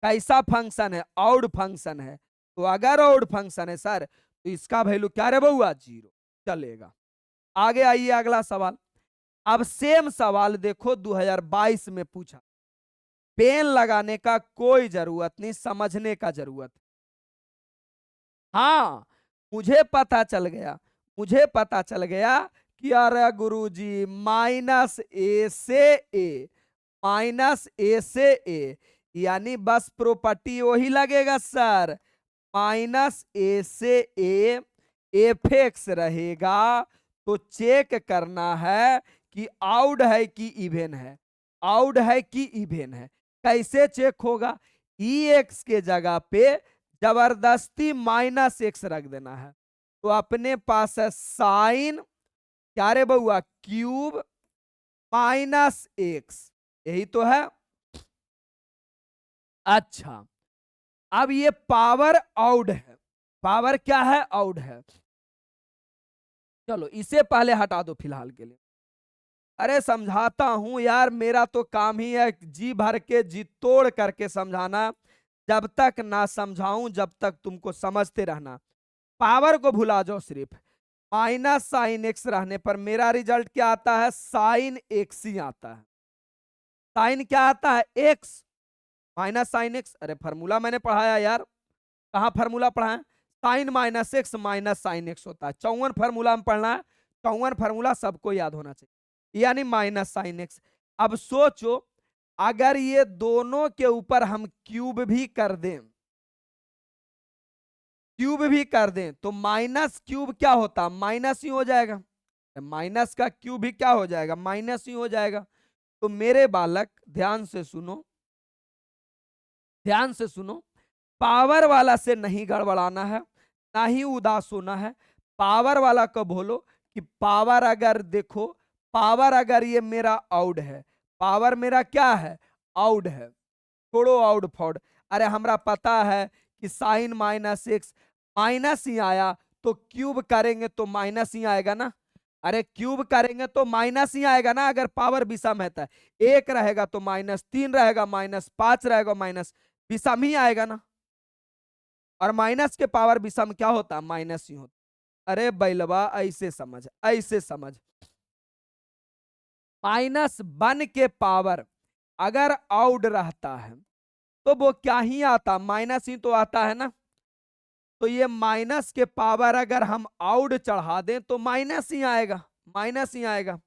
कैसा फंक्शन है? ऑड फंक्शन है। तो अगर ऑड फंक्शन है सर, तो इसका वैल्यू क्या रे बउआ? 0 चलेगा। आगे आइए अगला सवाल। अब सेम सवाल देखो 2022 में पूछा। पेन लगाने का कोई जरूरत नहीं, समझने का जरूरत। हाँ, मुझे पता चल गया, मुझे पता चल गया कि अरे गुरुजी माइनस ए से ए, माइनस ए से ए, यानी बस प्रॉपर्टी वही लगेगा सर, माइनस ए से ए एफ एक्स रहेगा। तो चेक करना है कि आउड है कि इवेन है, आउड है कि इवेन है। कैसे चेक होगा? ई एक्स के जगह पे जबरदस्ती माइनस एक्स रख देना है। तो अपने पास है साइन क्या रे बउआ? क्यूब माइनस एक्स, यही तो है। अच्छा, अब ये पावर आउड है, पावर क्या है? आउड है। चलो इसे पहले हटा दो फिलहाल के लिए। अरे समझाता हूं यार, मेरा तो काम ही है जी भर के जी तोड़ करके समझाना। जब तक ना समझाऊं जब तक तुमको समझते रहना। पावर को भुला जाओ, सिर्फ माइनस साइन एक्स रहने पर मेरा रिजल्ट क्या आता है? साइन एक्स ही आता है। साइन क्या आता है? X minus sine x. अरे फार्मूला मैंने पढ़ाया यार, कहाँ फार्मूला पढ़ा है? Sine minus x minus sine x होता है। 54 फार्मूला में पढ़ना है, 54 फार्मूला सबको याद होना चाहिए, यानी माइनस साइन एक्स। अब सोचो, अगर ये दोनों के ऊपर हम क्यूब भी कर दें, क्यूब भी कर दें, तो माइनस क्यूब क्या होता? माइनस ही हो जाएगा। माइनस का क्यूब भी क्या हो जाएगा? माइनस ही हो जाएगा। तो मेरे बालक ध्यान से सुनो, ध्यान से सुनो, पावर वाला से नहीं गड़बड़ाना है, ना ही उदास होना है। पावर वाला को बोलो कि पावर अगर देखो, पावर अगर ये मेरा आउड है, पावर मेरा क्या है, आउड है, छोड़ो आउड फॉड। अरे हमरा पता है कि साइन माइनस एक्स माइनस ही आया तो क्यूब करेंगे तो माइनस ही आएगा ना। अरे क्यूब करेंगे तो माइनस ही आएगा ना, अगर पावर विषम है तो। एक रहेगा तो -3 रहेगा, -5 रहेगा, माइनस विषम ही आएगा ना। और माइनस के पावर विषम क्या होता है, माइनस ही होता। अरे बैलवा ऐसे समझ, ऐसे समझ। -1 के पावर अगर आउड रहता है तो वो क्या ही आता, माइनस ही तो आता है ना। तो ये माइनस के पावर अगर हम आउड चढ़ा दें तो माइनस ही आएगा, माइनस ही आएगा।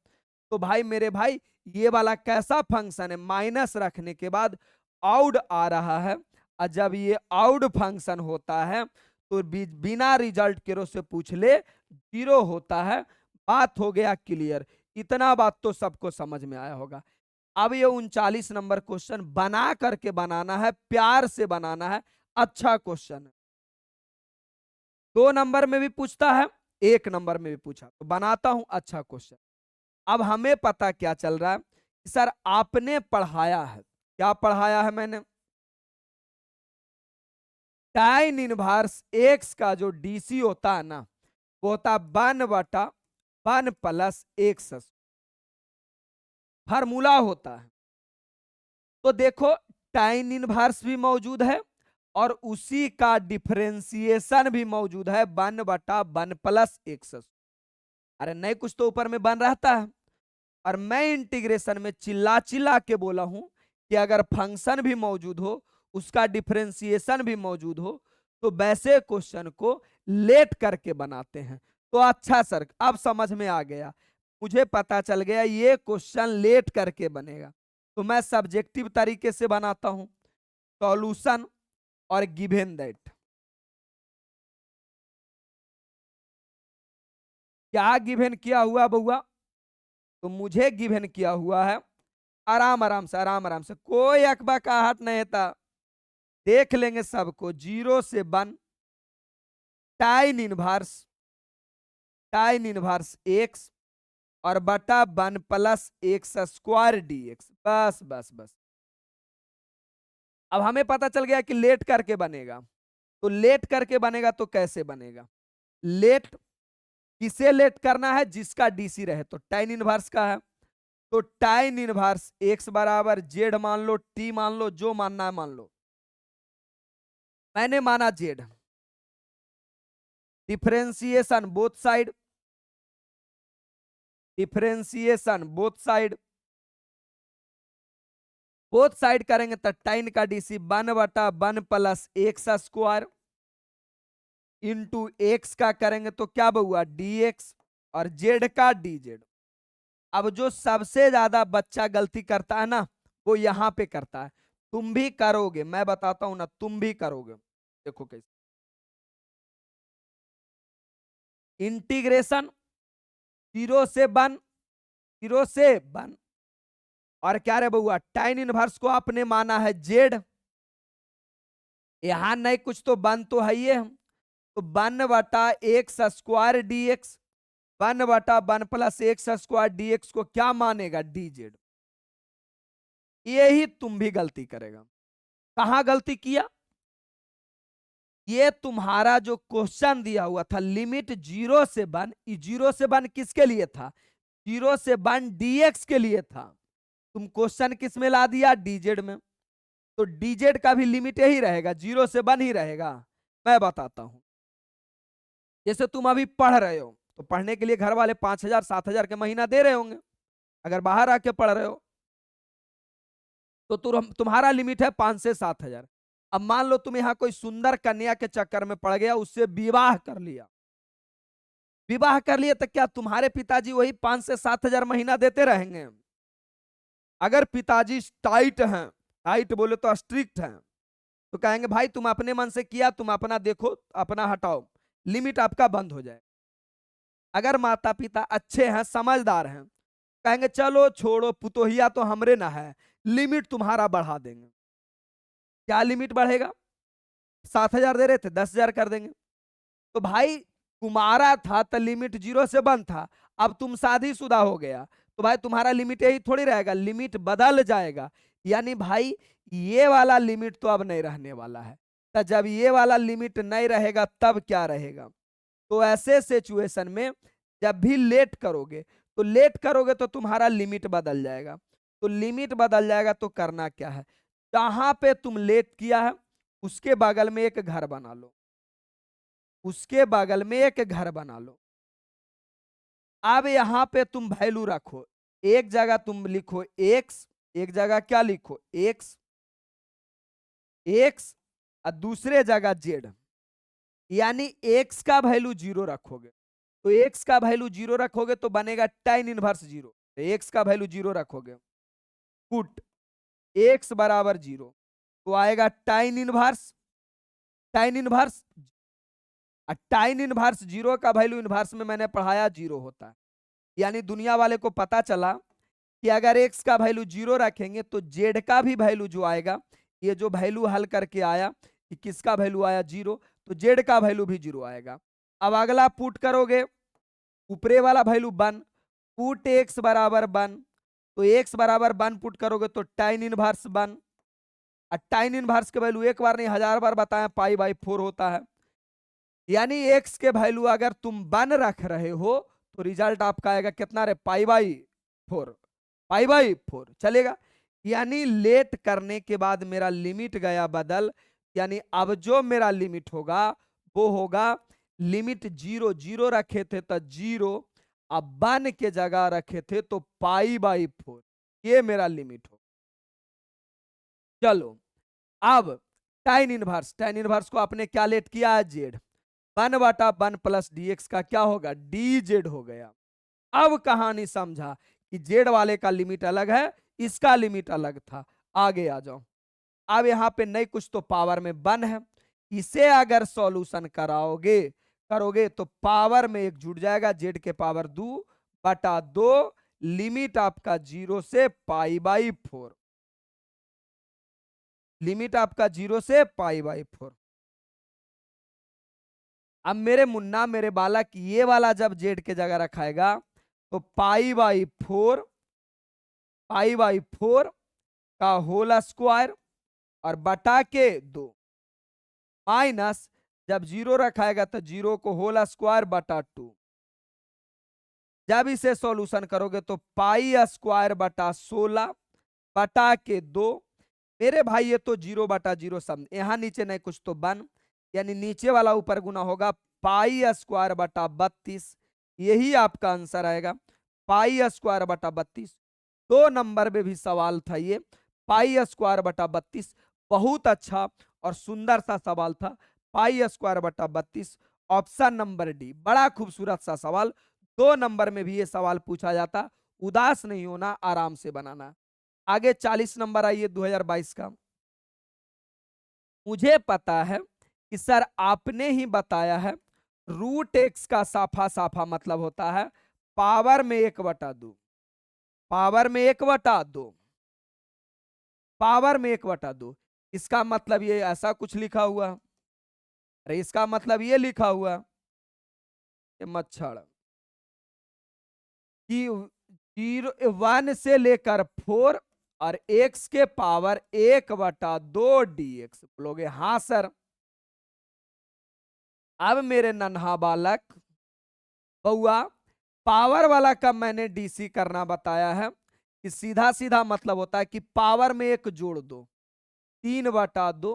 तो भाई मेरे भाई ये वाला कैसा फंक्शन है, माइनस रखने के बाद आउड आ रहा है। और जब ये आउड फंक्शन होता है तो बिना रिजल्ट के से पूछ ले 0 होता है। बात हो गया क्लियर। इतना बात तो सबको समझ में आया होगा। अब ये 39 नंबर क्वेश्चन बना करके बनाना है, प्यार से बनाना है। अच्छा क्वेश्चन है, 2 नंबर में भी पूछता है, 1 नंबर में भी पूछा, तो बनाता हूं अच्छा क्वेश्चन। अब हमें पता क्या चल रहा है, सर आपने पढ़ाया है, क्या पढ़ाया है मैंने, टाइन इनवर्स एक्स का जो डीसी होता है ना, वो होता 1/1 प्लस एक्स, फार्मूला होता है। तो देखो टाइन इनवर्स भी मौजूद है और उसी का डिफरेंशिएशन भी मौजूद है, 1/1 प्लस एक्स। अरे नहीं कुछ तो ऊपर में बन रहता है। और मैं इंटीग्रेशन में चिल्ला चिल्ला के बोला हूं कि अगर फंक्शन भी मौजूद हो, उसका डिफरेंशिएशन भी मौजूद हो, तो वैसे क्वेश्चन को लेट करके बनाते हैं। तो अच्छा सर अब समझ में आ गया, मुझे पता चल गया ये क्वेश्चन लेट करके बनेगा। तो मैं सब्जेक्टिव तरीके से बनाता हूं, सॉल्यूशन और गिवन दैट। क्या गिवन किया हुआ बउआ, तो मुझे गिवन किया हुआ है, आराम आराम से, आराम आराम से, कोई अकबकाहट नहीं था, देख लेंगे सबको। 0 से 1 टाइन इनवर्स एक्स और बटा 1 प्लस एक्स स्क्वायर डीएक्स। बस बस बस। अब हमें पता चल गया कि लेट करके बनेगा। तो लेट करके बनेगा तो कैसे बनेगा, लेट किसे लेट करना है, जिसका डीसी रहे, तो टाइन इनवर्स का है। तो टाइन इनवर्स एक्स बराबर जेड मान लो, टी मान लो, जो मानना है मान लो। मैंने माना Z. Differentiation both side, differentiation both side, both side करेंगे तो टाइन का DC 1/1 plus x square into x का करेंगे तो क्या बहुआ डीएक्स और जेड का डीजेड। अब जो सबसे ज्यादा बच्चा गलती करता है ना, वो यहां पे करता है। तुम भी करोगे, मैं बताता हूं ना, तुम भी करोगे। देखो कैसे, इंटीग्रेशन 0 से 1, 0 से 1, और क्या रे बउआ टाइन इनवर्स को आपने माना है जेड, यहां नहीं कुछ तो 1 तो है ये, तो 1/x square dx, 1/1 plus x square dx को क्या मानेगा डीजेड। यही तुम भी गलती करेगा। कहां गलती किया, ये तुम्हारा जो क्वेश्चन दिया हुआ था लिमिट 0 से 1, 0 से 1 किसके लिए था, 0 से 1 डीएक्स के लिए था। तुम क्वेश्चन किस में ला दिया, डीजेड में। तो डीजेड का भी लिमिट यही रहेगा, 0 से 1 ही रहेगा। मैं बताता हूं, जैसे तुम अभी पढ़ रहे हो, तो पढ़ने के लिए घर वाले 5,000 7,000 के महीना दे रहे होंगे। अगर बाहर आके पढ़ रहे हो तो तुम्हारा लिमिट है 5 से 7 हजार। अब मान लो तुम यहाँ कोई सुंदर कन्या के चक्कर में पड़ गया, उससे विवाह कर लिया, विवाह कर लिए, तो क्या तुम्हारे पिताजी वही 5 से 7 हजार महीना देते रहेंगे। अगर पिताजी टाइट हैं, टाइट बोले तो स्ट्रिक्ट हैं, तो कहेंगे भाई तुम अपने मन से किया, तुम अपना देखो, अपना हटाओ, लिमिट आपका बंद हो जाए। अगर माता पिता अच्छे हैं, समझदार हैं, कहेंगे चलो छोड़ो, पुतोहिया तो हमरे ना है, लिमिट तुम्हारा बढ़ा देंगे। क्या लिमिट बढ़ेगा, 7 हजार दे रहे थे 10 हजार कर देंगे। तो भाई तुम्हारा था तो लिमिट 0 से 1 था, अब तुम शादीशुदा हो गया तो भाई तुम्हारा लिमिट यही थोड़ी रहेगा, लिमिट बदल जाएगा। यानी भाई ये वाला लिमिट तो अब नहीं रहने वाला है। तो जब ये वाला लिमिट नहीं रहेगा तब क्या रहेगा? तो ऐसे सिचुएशन में जब भी लेट करोगे, तो लेट करोगे तो तुम्हारा लिमिट बदल जाएगा। तो लिमिट बदल जाएगा तो करना क्या है, जहां पे तुम लेट किया है उसके बगल में एक घर बना लो, उसके बगल में एक घर बना लो। अब यहां पे तुम वैल्यू रखो, एक जगह तुम लिखो एक्स, एक जगह क्या लिखो एक्स, एक्स, और दूसरे जगह जेड। यानी एक्स का वैल्यू 0 रखोगे, तो एक्स का वैल्यू 0 रखोगे तो बनेगा tan इनवर्स 0। एक्स का वैल्यू 0 रखोगे, पुट एक्स बराबर 0, तो आएगा tan inverse, tan inverse, tan inverse 0 का वैल्यू इनवर्स में मैंने पढ़ाया 0 होता है। यानी दुनिया वाले को पता चला कि अगर एक्स का वैल्यू 0 रखेंगे तो जेड का भी वैल्यू जो आएगा, ये जो वैल्यू हल करके आया कि किसका वैल्यू आया 0, तो जेड का वैल्यू भी 0 आएगा। अब अगला पुट करोगे, ऊपरे वाला वैल्यू 1, पुट एक्स बराबर 1, तो एक्स बराबर 1 पुट करोगे तो tan इनवर्स 1, और tan इनवर्स के वैल्यू एक बार नहीं 1000 बार बताया π/4 होता है। यानी एक्स के वैल्यू अगर तुम 1 रख रहे हो तो रिजल्ट आपका आएगा कितना रे, π/4, π/4 चलेगा। यानी लेट करने के बाद मेरा लिमिट गया बदल, यानी अब जो मेरा लिमिट होगा वो होगा लिमिट 0, 0 रखे थे तो 0, अब 1 के जगह रखे थे तो π/4, ये मेरा लिमिट हो। चलो अब tan इनवर्स, tan इनवर्स को आपने क्या लेट किया है, जेड, 1/1 प्लस dx का क्या होगा, dz हो गया। अब कहानी समझा कि जेड वाले का लिमिट अलग है, इसका लिमिट अलग था। आगे आ जाओ, अब यहां पे नहीं कुछ तो पावर में 1 है, इसे अगर सॉल्यूशन करोगे तो पावर में एक जुड़ जाएगा, जेड के पावर 2/2, लिमिट आपका 0 से π/4, लिमिट आपका 0 से π/4। अब मेरे मुन्ना मेरे बालक ये वाला जब जेड के जगह रखाएगा तो π/4 का होल स्क्वायर और बटा के 2, माइनस जब 0 रखाएगा तो 0 को होल स्क्वायर बटा 2। जब इसे सॉल्यूशन करोगे तो π² 16 बटा के 2। मेरे भाई ये तो 0/0 सम, यहां नीचे नहीं कुछ तो 1, यानी नीचे वाला ऊपर गुना होगा π² बटा 32, यही आपका आंसर आएगा π² बटा 32। 2 नंबर में भी सवाल था ये, π² बटा 32, बहुत अच्छा और सुंदर सा सवाल था, π² बटा 32, ऑप्शन नंबर डी, बड़ा खूबसूरत सा सवाल। 2 नंबर में भी ये सवाल पूछा जाता, उदास नहीं होना, आराम से बनाना। आगे 40 नंबर आइए 2022 का। मुझे पता है कि सर आपने ही बताया है √x का साफा साफा मतलब होता है पावर में 1/2, पावर में 1/2, पावर में 1/2। इसका मतलब ये ऐसा कुछ लिखा हुआ, अरे इसका मतलब ये लिखा हुआ, ये मच्छर कि 1 से लेकर 4 और x के पावर 1/2 dx। बोलोगे हाँ सर। अब मेरे नन्हा बालक बउआ, पावर वाला का मैंने डीसी करना बताया है कि सीधा सीधा मतलब होता है कि पावर में 1 जोड़ दो, 3/2,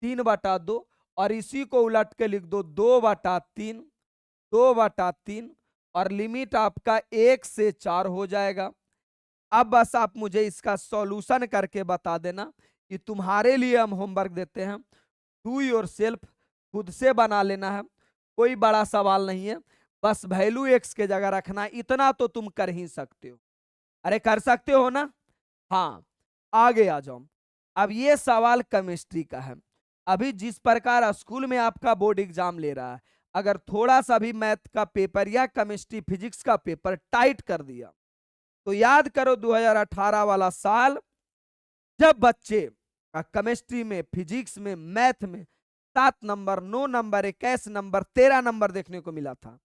3/2, और इसी को उलट के लिख दो 2/3, 2/3, और लिमिट आपका 1 से 4 हो जाएगा। अब बस आप मुझे इसका सॉल्यूशन करके बता देना कि तुम्हारे लिए हम होमवर्क देते हैं, डू योरसेल्फ, खुद से बना लेना है, कोई बड़ा सवाल नहीं है, बस वैल्यू एक्स के जगह रखना, इतना तो तुम कर ही सकते हो। अरे कर सकते हो ना? हाँ, आगे आ जाओ। अब ये सवाल केमिस्ट्री का है। अभी जिस प्रकार स्कूल में आपका बोर्ड एग्जाम ले रहा है, अगर थोड़ा सा भी मैथ का पेपर या केमिस्ट्री फिजिक्स का पेपर टाइट कर दिया तो याद करो 2018 वाला साल, जब बच्चे का केमिस्ट्री में, फिजिक्स में, मैथ में 7 नंबर, 9 नंबर, 21 नंबर, 13 नंबर देखने को मिला था।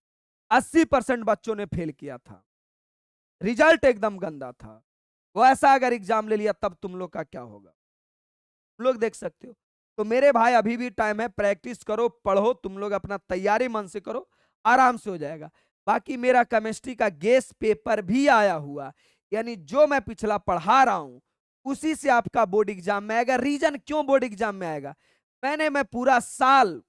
80% बच्चों ने फेल किया था। रिजल्ट एकदम गंदा था। वैसा अगर एग्जाम ले लिया तब तुम लोग का क्या होगा, तुम लोग देख सकते हो। तो मेरे भाई अभी भी टाइम है, प्रैक्टिस करो, पढ़ो, तुम लोग अपना तैयारी मन से करो, आराम से हो जाएगा। बाकी मेरा केमिस्ट्री का गेस पेपर भी आया हुआ, यानी जो मैं पिछला पढ़ा रहा हूं उसी से आपका बोर्ड एग्जाम में आएगा। रीजन क्यों बोर्ड एग्जाम में आएगा, मैं पूरा साल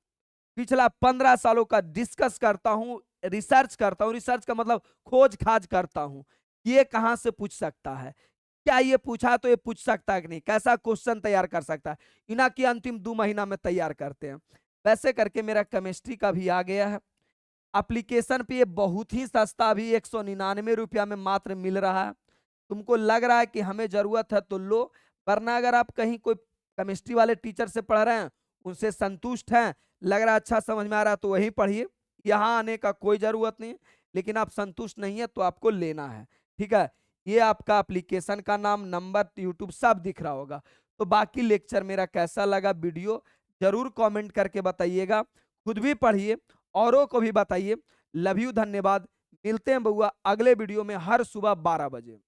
पिछला 15 सालों का डिस्कस करता हूं, रिसर्च करता हूं, रिसर्च का मतलब खोज खाज करता हूं, ये कहां से पूछ सकता है, क्या ये पूछा तो ये पूछ सकता है कि नहीं, कैसा क्वेश्चन तैयार कर सकता है, इना की अंतिम 2 महीना में तैयार करते हैं। वैसे करके मेरा केमिस्ट्री का भी आ गया है एप्लीकेशन पे, ये बहुत ही सस्ता, भी 199 रुपया में मात्र मिल रहा है। तुमको लग रहा है कि हमें जरूरत है तो लो, वरना अगर आप कहीं कोई केमिस्ट्री वाले टीचर से पढ़ रहे हैं, उनसे संतुष्ट हैं, लग रहा है अच्छा समझ में आ रहा है तो वहीं पढ़िए, यहाँ आने का कोई जरूरत नहीं है। लेकिन आप संतुष्ट नहीं है तो आपको लेना है, ठीक है। ये आपका एप्लीकेशन का नाम, नंबर, यूट्यूब सब दिख रहा होगा। तो बाकी लेक्चर मेरा कैसा लगा वीडियो जरूर कमेंट करके बताइएगा, खुद भी पढ़िए, औरों को भी बताइए। लव यू, धन्यवाद। मिलते हैं बउआ अगले वीडियो में हर सुबह 12 बजे।